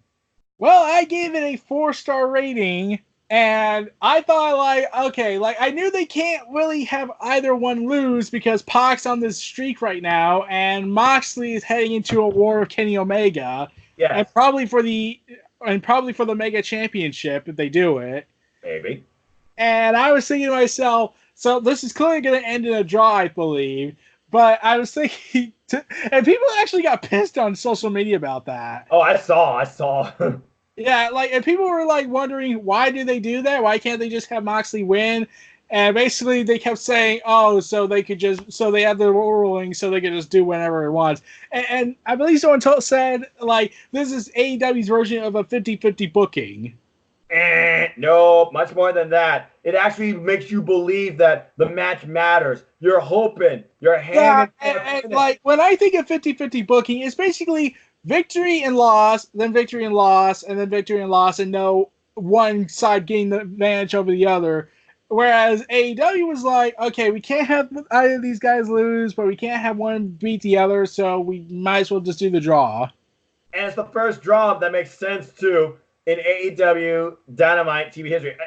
Well, I gave it a 4-star rating, and I thought, I knew they can't really have either one lose because Pac's on this streak right now, and Moxley is heading into a war with Kenny Omega, Yes. and probably for the Mega Championship if they do it. Maybe. And I was thinking to myself, so this is clearly going to end in a draw, I believe. But I was thinking, and people actually got pissed on social media about that. Oh, I saw. Yeah, and people were wondering why do they do that? Why can't they just have Moxley win? And basically they kept saying, oh, so they have the ruling, so they could just do whatever it wants. And I believe someone said this is AEW's version of a 50-50 booking. No, much more than that. It actually makes you believe that the match matters. You're hoping. You're hand and when I think of 50-50 booking, it's basically victory and loss, then victory and loss, and then victory and loss, and no one side getting the advantage over the other. Whereas AEW was okay, we can't have either of these guys lose, but we can't have one beat the other, so we might as well just do the draw. And it's the first draw that makes sense, too, in AEW Dynamite TV history.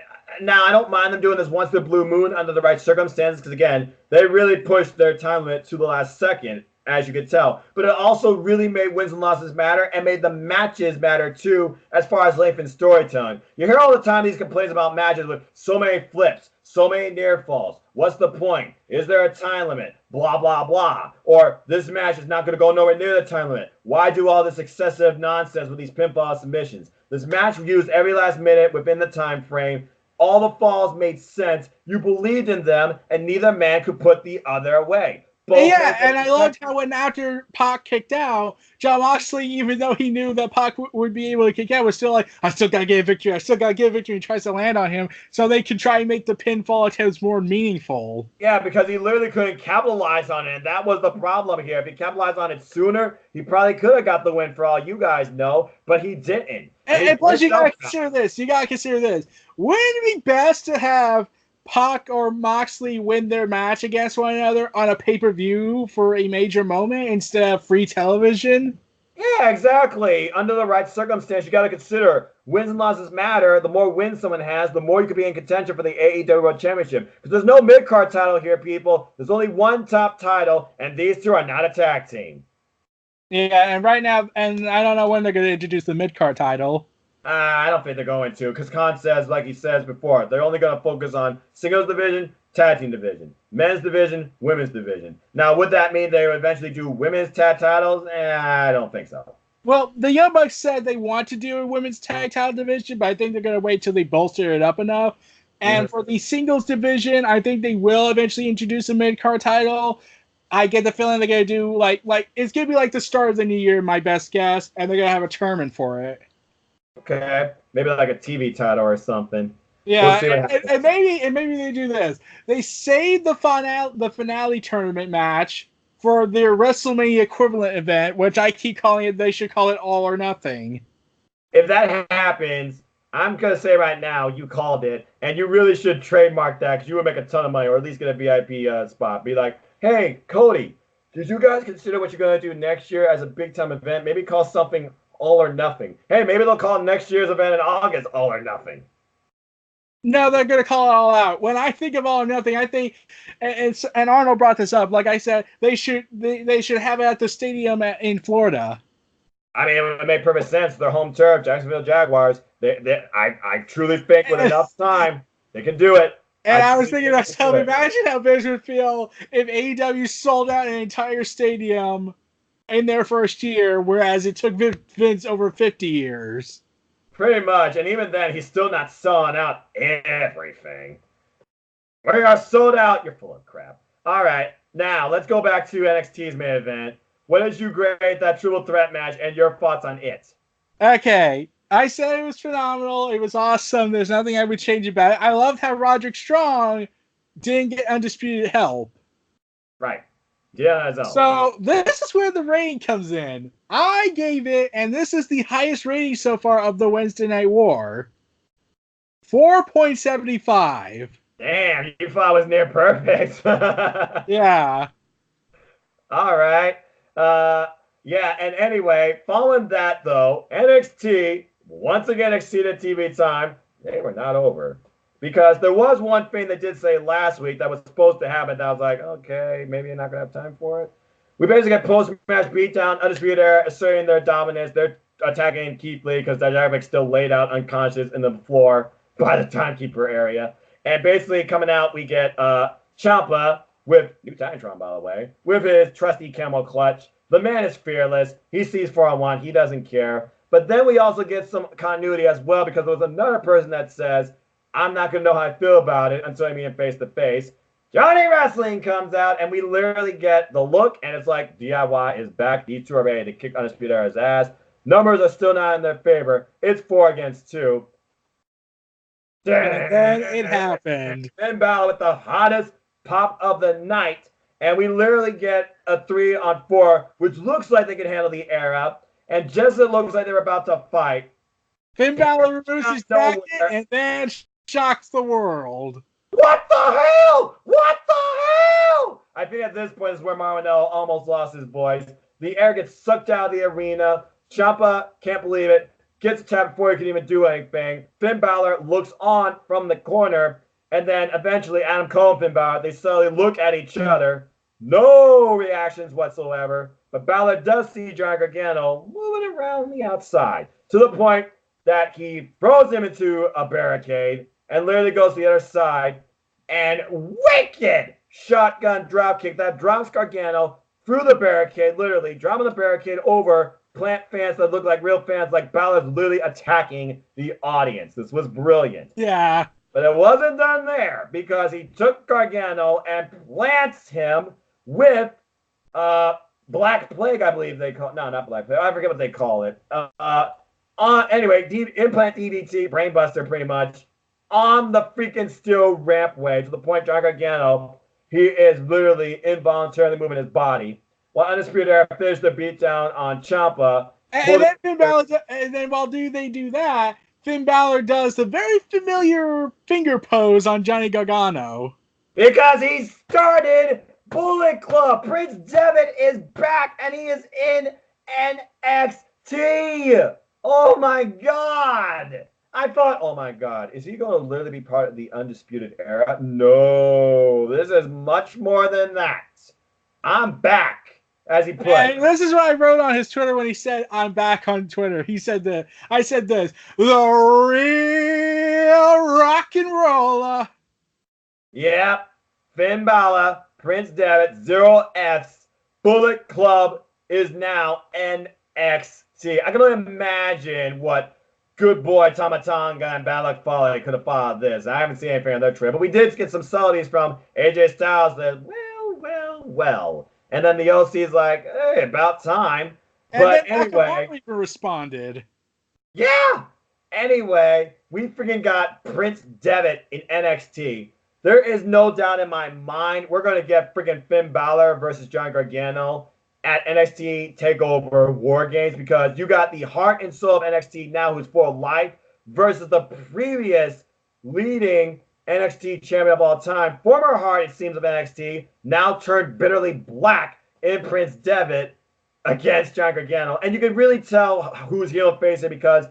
Now, I don't mind them doing this once the blue moon under the right circumstances, because, again, they really pushed their time limit to the last second, as you can tell. But it also really made wins and losses matter and made the matches matter, too, as far as length and storytelling. You hear all the time these complaints about matches with so many flips, so many near falls. What's the point? Is there a time limit? Blah, blah, blah. Or this match is not going to go nowhere near the time limit. Why do all this excessive nonsense with these pinfall submissions? This match used every last minute within the time frame. All the falls made sense. You believed in them, and neither man could put the other away. Yeah, and I loved how when after Pac kicked out, Jon Moxley, even though he knew that Pac would be able to kick out, was still I still got to get a victory. I still got to get a victory. And tries to land on him so they can try and make the pinfall attempts more meaningful. Yeah, because he literally couldn't capitalize on it. And that was the problem here. If he capitalized on it sooner, he probably could have got the win for all you guys know, but he didn't. And plus, you got to consider this. Wouldn't it be best to have Pac or Moxley win their match against one another on a pay-per-view for a major moment instead of free television? Yeah, exactly. Under the right circumstance, you got to consider wins and losses matter. The more wins someone has, the more you could be in contention for the AEW World Championship. Because there's no mid-card title here, people. There's only one top title, and these two are not a tag team. Yeah, and right now, and I don't know when they're going to introduce the mid-card title. I don't think they're going to, because Khan says, like he says before, they're only going to focus on singles division, tag team division, men's division, women's division. Now, would that mean they would eventually do women's tag titles? I don't think so. Well, the Young Bucks said they want to do a women's tag title division, but I think they're going to wait till they bolster it up enough. And for the singles division, I think they will eventually introduce a mid-card title. I get the feeling they're going to do, it's going to be like the start of the new year, my best guess, and they're going to have a tournament for it. Okay, maybe like a TV title or something. Yeah, and maybe they do this. They save the finale tournament match for their WrestleMania equivalent event, which I keep calling it. They should call it All or Nothing. If that happens, I'm gonna say right now, you called it, and you really should trademark that because you would make a ton of money, or at least get a VIP spot. Be like, hey, Cody, did you guys consider what you're gonna do next year as a big time event? Maybe call something All or Nothing. Hey, maybe they'll call next year's event in August All or Nothing. No, they're going to call it All Out. When I think of All or Nothing, I think, and Arnold brought this up. Like I said, they should have it at the stadium in Florida. I mean, it would make perfect sense. Their home turf, Jacksonville Jaguars. I truly think with enough time, they can do it. And I was thinking to myself, imagine how Vince would feel if AEW sold out an entire stadium in their first year, whereas it took Vince over 50 years. Pretty much, and even then, he's still not selling out everything. We are sold out. You're full of crap. All right, now let's go back to NXT's main event. What did you grade that triple threat match, and your thoughts on it? Okay, I said it was phenomenal. It was awesome. There's nothing I would change about it. I loved how Roderick Strong didn't get undisputed help. Right. Yeah, that's So this is where the rating comes in. I gave it, and this is the highest rating so far of the Wednesday Night War, 4.75. Damn, you thought I was near perfect. Yeah. All right. Uh, yeah, and anyway, following that though, NXT once again exceeded TV time. They were not over. Because there was one thing they did say last week that was supposed to happen that I was like, okay, maybe you're not gonna have time for it. We basically get post-match beatdown, Undisputed Era asserting their dominance. They're attacking Keith Lee because Dynamic's still laid out unconscious in the floor by the timekeeper area. And basically coming out, we get Ciampa with new Titantron, by the way, with his trusty camel clutch. The man is fearless. He sees 4-on-1. He doesn't care. But then we also get some continuity as well because there was another person that says, I'm not going to know how I feel about it until I meet him face to face. Johnny Wrestling comes out, and we literally get the look, and it's like DIY is back. These two are ready to kick Undisputed Era's ass. Numbers are still not in their favor. It's 4-2. And then it happened. Finn Balor with the hottest pop of the night, and we literally get a 3-on-4, which looks like they can handle the Era. And just as it looks like they're about to fight, Finn Balor removes his jacket and then shocks the world. What the hell? What the hell? I think at this point is where Marinello almost lost his voice. The air gets sucked out of the arena. Ciampa can't believe it. Gets tapped before he can even do anything. Finn Balor looks on from the corner. And then eventually Adam Cole and Finn Balor, they slowly look at each other. No reactions whatsoever. But Balor does see Johnny Gargano moving around the outside to the point that he throws him into a barricade and literally goes to the other side and wicked shotgun dropkick that drops Gargano through the barricade, literally dropping the barricade over plant fans that look like real fans, like Balor's literally attacking the audience. This was brilliant. Yeah. But it wasn't done there because he took Gargano and plants him with Black Plague, I believe they call it. No, not Black Plague. I forget what they call it. Anyway, implant DDT, brainbuster pretty much, on the freaking steel rampway to the point Johnny Gargano, he is literally involuntarily moving his body. While Undisputed Era finished the beatdown on Ciampa. And then Finn Balor, and then while they do that, Finn Balor does the very familiar finger pose on Johnny Gargano. Because he started Bullet Club. Prince Devitt is back and he is in NXT. Oh my God. I thought, oh my God, is he going to literally be part of the Undisputed Era? No, this is much more than that. I'm back, as he put. And this is what I wrote on his Twitter when he said, I'm back on Twitter. He said that, I said this, the real rock and roller. Yep, Finn Balor, Prince Devitt, 0 Fs, Bullet Club is now NXT. I can only imagine what Good Boy Tama Tonga and Balak Fale could have followed this. I haven't seen anything on their trip, but we did get some subtleties from AJ Styles that, well. And then the OC is like, hey, about time. And but then anyway, responded. Yeah. Anyway, we freaking got Prince Devitt in NXT. There is no doubt in my mind we're going to get freaking Finn Balor versus Johnny Gargano at NXT TakeOver War Games because you got the heart and soul of NXT now who's for life versus the previous leading NXT champion of all time, former heart, it seems, of NXT, now turned bitterly black in Prince Devitt against Johnny Gargano. And you can really tell who's heel and face it because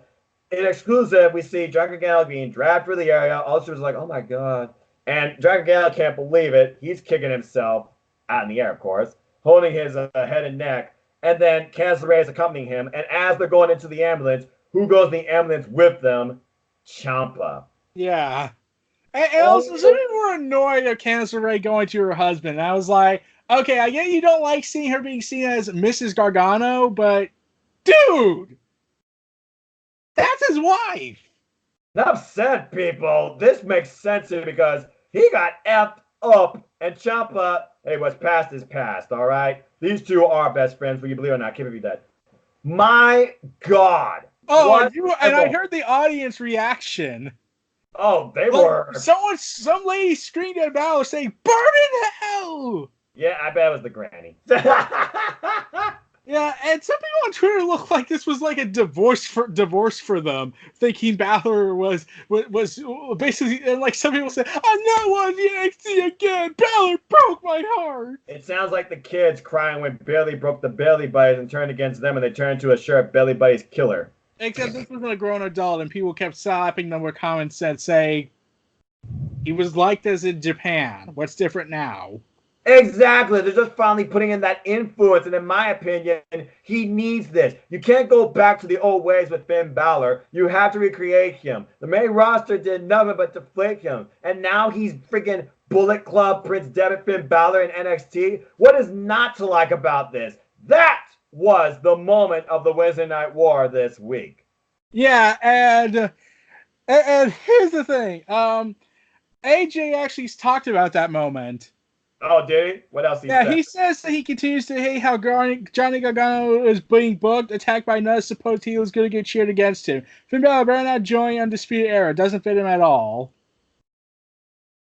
in exclusive, we see Johnny Gargano being dragged through the area. All was like, oh my God. And Johnny Gargano can't believe it. He's kicking himself out in the air, of course, holding his head and neck. And then Candice LeRae is accompanying him. And as they're going into the ambulance, who goes in the ambulance with them? Ciampa. Yeah. And also, some people were annoyed of Candice LeRae going to her husband. I was like, okay, I get you don't like seeing her being seen as Mrs. Gargano, but dude, that's his wife. Enough said, people. This makes sense to me because he got effed up, and Ciampa, hey, what's past is past, all right? These two are best friends, whether you believe it or not. Keep it that. My God. Oh, and I heard the audience reaction. Oh, they were. Some lady screamed at Balor saying, burn in hell! Yeah, I bet it was the granny. Yeah, and some people on Twitter look like this was like a divorce for them, thinking Balor was basically, and like some people say, I'm not on the NXT again. Balor broke my heart. It sounds like the kids crying when Bailey broke the Bailey Buddies and turned against them, and they turned into a shirt Bailey Buddies killer. Except this wasn't a grown adult, and people kept slapping them with comments that say he was like this in Japan. What's different now? Exactly. They're just finally putting in that influence, and in my opinion, he needs this. You can't go back to the old ways with Finn Balor. You have to recreate him. The main roster did nothing but deflate him, and now he's freaking Bullet Club, Prince Devitt, Finn Balor in NXT. What is not to like about this? That was the moment of the Wednesday Night War this week. Yeah, and here's the thing. AJ actually talked about that moment. Oh, did he? What else he said? Yeah, he says that he continues to hate how Johnny Gargano is being booked, attacked by nuts, supposed he was going to get cheered against him. Finn Balor better not join Undisputed Era. Doesn't fit him at all.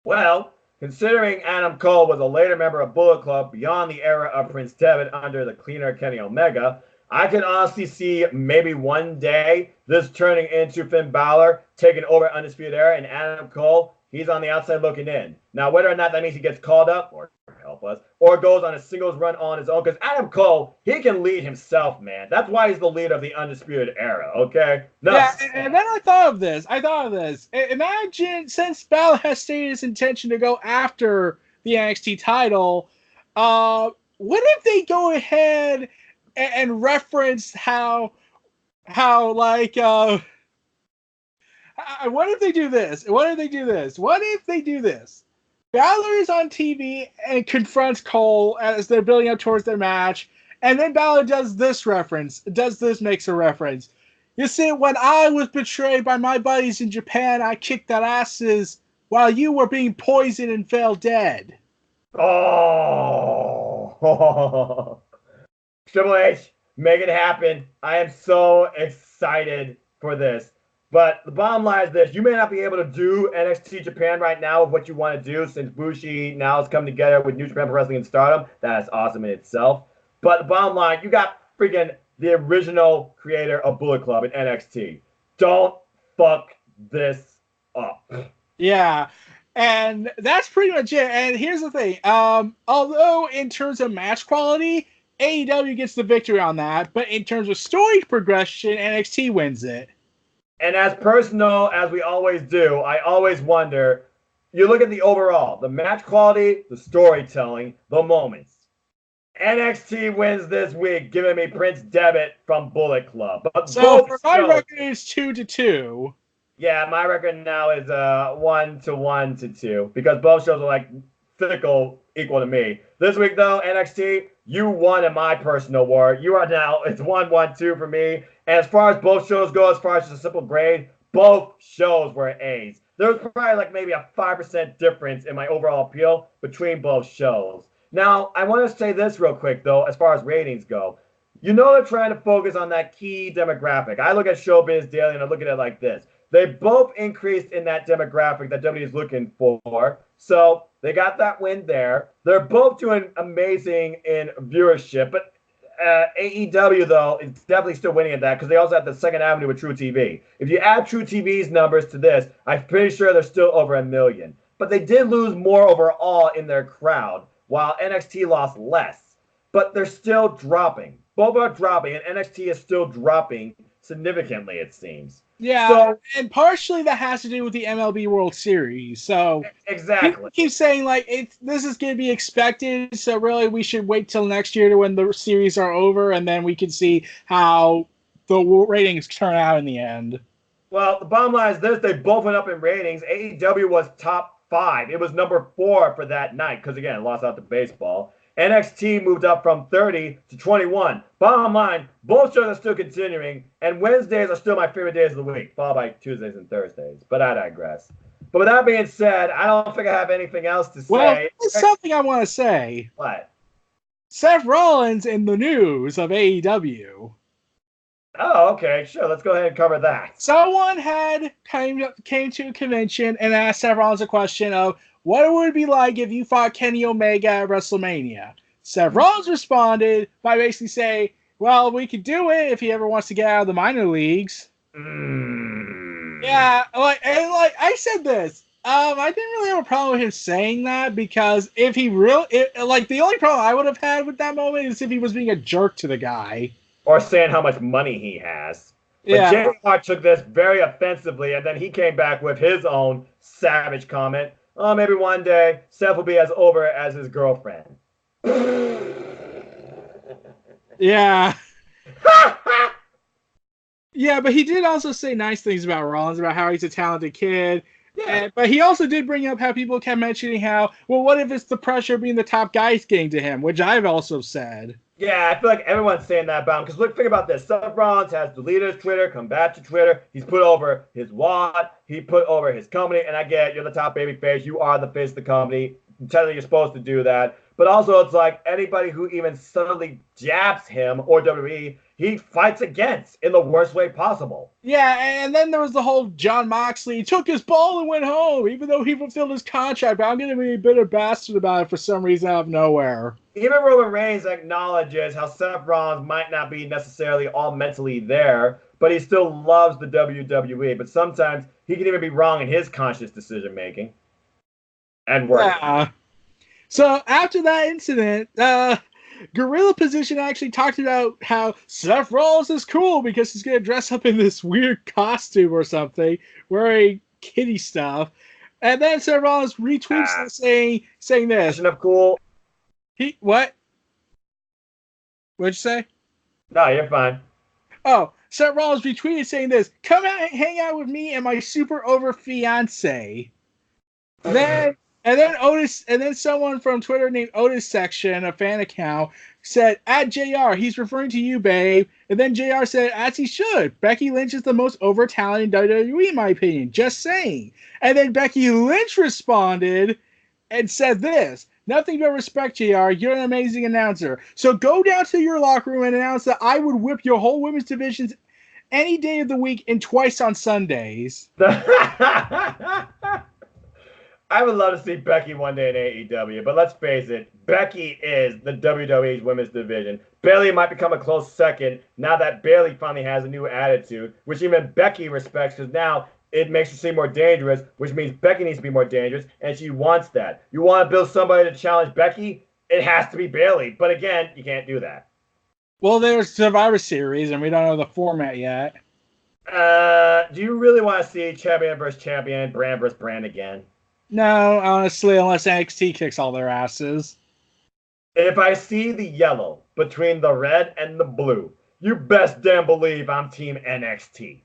Well, considering Adam Cole was a later member of Bullet Club beyond the era of Prince Devitt under the cleaner Kenny Omega, I can honestly see maybe one day this turning into Finn Balor taking over Undisputed Era and Adam Cole, he's on the outside looking in. Now, whether or not that means he gets called up, or help us, or goes on a singles run on his own, because Adam Cole, he can lead himself, man. That's why he's the leader of the Undisputed Era, okay? Yeah, and then I thought of this. Imagine, since Balor has stated his intention to go after the NXT title, what if they go ahead and reference how like, what if they do this? What if they do this? Balor is on TV and confronts Cole as they're building up towards their match, and then Balor does this makes a reference. You see, when I was betrayed by my buddies in Japan, I kicked their asses while you were being poisoned and fell dead. Oh! Triple H, make it happen. I am so excited for this. But the bottom line is this. You may not be able to do NXT Japan right now with what you want to do since Bushi now has come together with New Japan Pro Wrestling and Stardom. That's awesome in itself. But the bottom line, you got freaking the original creator of Bullet Club in NXT. Don't fuck this up. Yeah. And that's pretty much it. And here's the thing. Although in terms of match quality, AEW gets the victory on that. But in terms of story progression, NXT wins it. And as personal as we always do, I always wonder, you look at the overall, the match quality, the storytelling, the moments. NXT wins this week, giving me Prince Devitt from Bullet Club. But so for my record is 2-2. Yeah, my record now is 1-1-2 because both shows are like fickle equal to me. This week though, NXT, you won in my personal war. You are now, it's 1-1-2 for me. And as far as both shows go, as far as just a simple grade, both shows were A's. There was probably like maybe a 5% difference in my overall appeal between both shows. Now, I want to say this real quick, though, as far as ratings go. You know they're trying to focus on that key demographic. I look at Showbiz Daily and I look at it like this. They both increased in that demographic that WWE is looking for. So they got that win there. They're both doing amazing in viewership. But AEW, though, is definitely still winning at that because they also have the second avenue with True TV. If you add True TV's numbers to this, I'm pretty sure they're still over 1 million. But they did lose more overall in their crowd, while NXT lost less. But they're still dropping. Both are dropping, and NXT is still dropping significantly, it seems. Yeah, so, and partially that has to do with the MLB World Series. So exactly, people keep saying like this is going to be expected. So really, we should wait till next year to when the series are over, and then we can see how the ratings turn out in the end. Well, the bottom line is this: they both went up in ratings. AEW was top 5. It was number 4 for that night because again, it lost out to baseball. NXT moved up from 30 to 21. Bottom line, both shows are still continuing, and Wednesdays are still my favorite days of the week, followed by Tuesdays and Thursdays. But I digress. But with that being said, I don't think I have anything else to say. Well, there's something I want to say. What? Seth Rollins in the news of AEW. Oh, okay, sure. Let's go ahead and cover that. Someone had came to a convention and asked Seth Rollins a question of, what would it be like if you fought Kenny Omega at WrestleMania? Seth Rollins responded by basically saying, well, we could do it if he ever wants to get out of the minor leagues. Yeah, like I said this. I didn't really have a problem with him saying that because if he the only problem I would have had with that moment is if he was being a jerk to the guy or saying how much money he has. But yeah. JR took this very offensively, and then he came back with his own savage comment. Oh, maybe one day Seth will be as over as his girlfriend. Yeah. Yeah, but he did also say nice things about Rollins, about how he's a talented kid. Yeah. But he also did bring up how people kept mentioning how, well, what if it's the pressure of being the top guys getting to him, which I've also said. Yeah, I feel like everyone's saying that about him. Because look, think about this. Seth Rollins has deleted his Twitter, come back to Twitter. He's put over his wad. He put over his company. And I get you're the top baby face. You are the face of the company. Technically, you're supposed to do that. But also, it's like anybody who even subtly jabs him or WWE, he fights against in the worst way possible. Yeah, and then there was the whole Jon Moxley. He took his ball and went home, even though he fulfilled his contract. But I'm going to be a bitter bastard about it for some reason out of nowhere. Even Roman Reigns acknowledges how Seth Rollins might not be necessarily all mentally there, but he still loves the WWE. But sometimes he can even be wrong in his conscious decision making. And work. Yeah. So after that incident, Gorilla Position actually talked about how Seth Rollins is cool because he's going to dress up in this weird costume or something, wearing kitty stuff. And then Seth Rollins retweets it saying this. Of cool. What? What'd you say? No, you're fine. Oh, Seth Rollins retweeted saying this. Come out and hang out with me and my super over fiance. And then someone from Twitter named Otis Section, a fan account, said, at JR, he's referring to you, babe. And then JR said, as he should. Becky Lynch is the most over talented in WWE, in my opinion. Just saying. And then Becky Lynch responded and said this. Nothing but respect, JR. You're an amazing announcer. So go down to your locker room and announce that I would whip your whole women's divisions any day of the week and twice on Sundays. I would love to see Becky one day in AEW, but let's face it, Becky is the WWE's women's division. Bayley might become a close second now that Bayley finally has a new attitude, which even Becky respects because now it makes her seem more dangerous, which means Becky needs to be more dangerous, and she wants that. You want to build somebody to challenge Becky? It has to be Bayley. But again, you can't do that. Well, there's Survivor Series, and we don't know the format yet. Do you really want to see champion versus champion, brand versus brand again? No, honestly, unless NXT kicks all their asses. If I see the yellow between the red and the blue, you best damn believe I'm Team NXT.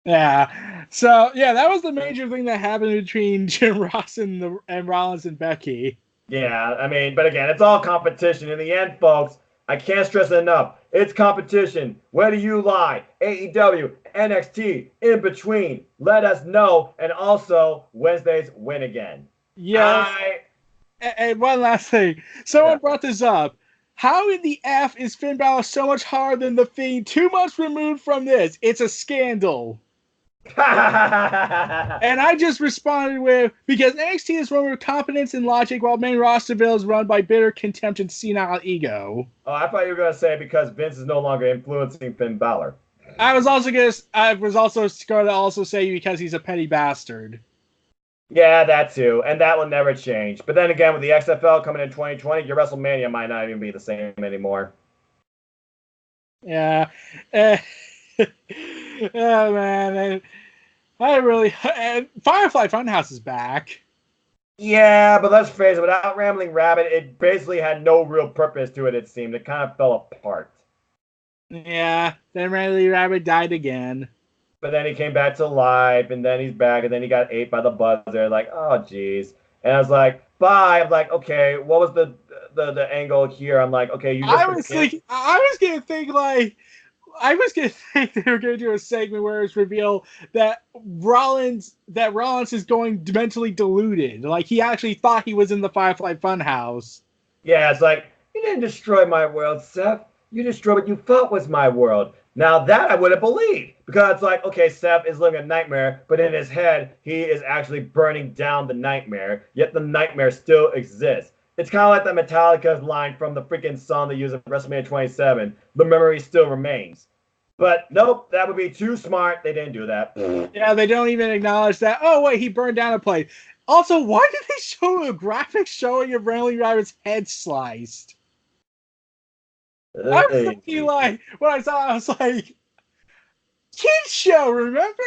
Yeah. So, yeah, that was the major thing that happened between Jim Ross and Rollins and Becky. Yeah, I mean, but again, it's all competition. In the end, folks, I can't stress it enough. It's competition. Where do you lie? AEW, NXT, in between. Let us know. And also, Wednesdays win again. Yeah. And one last thing. Someone brought this up. How in the F is Finn Balor so much harder than The Fiend 2 months removed from this? It's a scandal. And I just responded with, because NXT is run with competence and logic while main rosterville is run by bitter contempt and senile ego. Oh, I thought you were going to say because Vince is no longer influencing Finn Balor. I was also going to say because he's a petty bastard. Yeah, that too. And that will never change. But then again, with the XFL coming in 2020, your WrestleMania might not even be the same anymore. Yeah. Oh, man. Firefly Funhouse is back. Yeah, but let's face it, without Rambling Rabbit, it basically had no real purpose to it, it seemed. It kind of fell apart. Yeah, then Rambling Rabbit died again. But then he came back to life, and then he's back, and then he got ate by the buzzer. Like, oh, jeez. And I was like, bye. I'm like, okay, what was the angle here? I'm like, okay, you just... I was going to think they were going to do a segment where it's revealed that Rollins is going mentally deluded. Like, he actually thought he was in the Firefly Funhouse. Yeah, it's like, you didn't destroy my world, Seth. You destroyed what you thought was my world. Now that I wouldn't believe, because it's like, okay, Seth is living a nightmare, but in his head, he is actually burning down the nightmare, yet the nightmare still exists. It's kind of like the Metallica's line from the freaking song they use at WrestleMania 27, the memory still remains. But nope, that would be too smart. They didn't do that. Yeah, they don't even acknowledge that. Oh, wait, he burned down a plate. Also, why did they show a graphic showing of Randy Rabbit's head sliced? I was thinking, like, when I saw it, I was like, kids show, remember?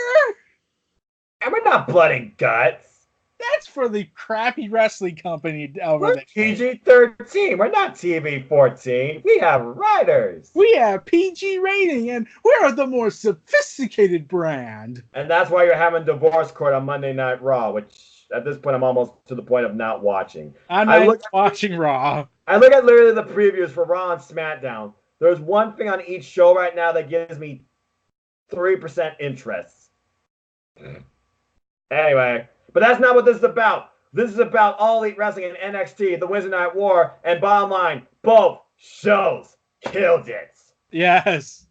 And we're not blood and guts. That's for the crappy wrestling company over We're there. PG-13. We're not TV-14. We have writers. We have PG rating, and we're the more sophisticated brand. And that's why you're having Divorce Court on Monday Night Raw, which at this point I'm almost to the point of not watching. I'm not watching Raw. I look at literally the previews for Raw and SmackDown. There's one thing on each show right now that gives me 3% interest. Anyway, but that's not what this is about. This is about All Elite Wrestling and NXT, the Wednesday Night War, and bottom line, both shows killed it. Yes.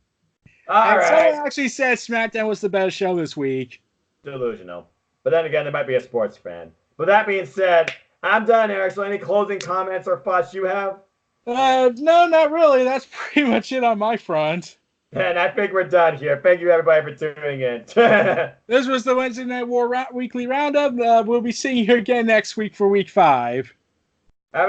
All right. Someone actually said SmackDown was the best show this week. Delusional. But then again, they might be a sports fan. But that being said, I'm done, Eric. So any closing comments or thoughts you have? No, not really. That's pretty much it on my front. And I think we're done here. Thank you, everybody, for tuning in. This was the Wednesday Night War Weekly Roundup. We'll be seeing you again next week for Week 5. Have a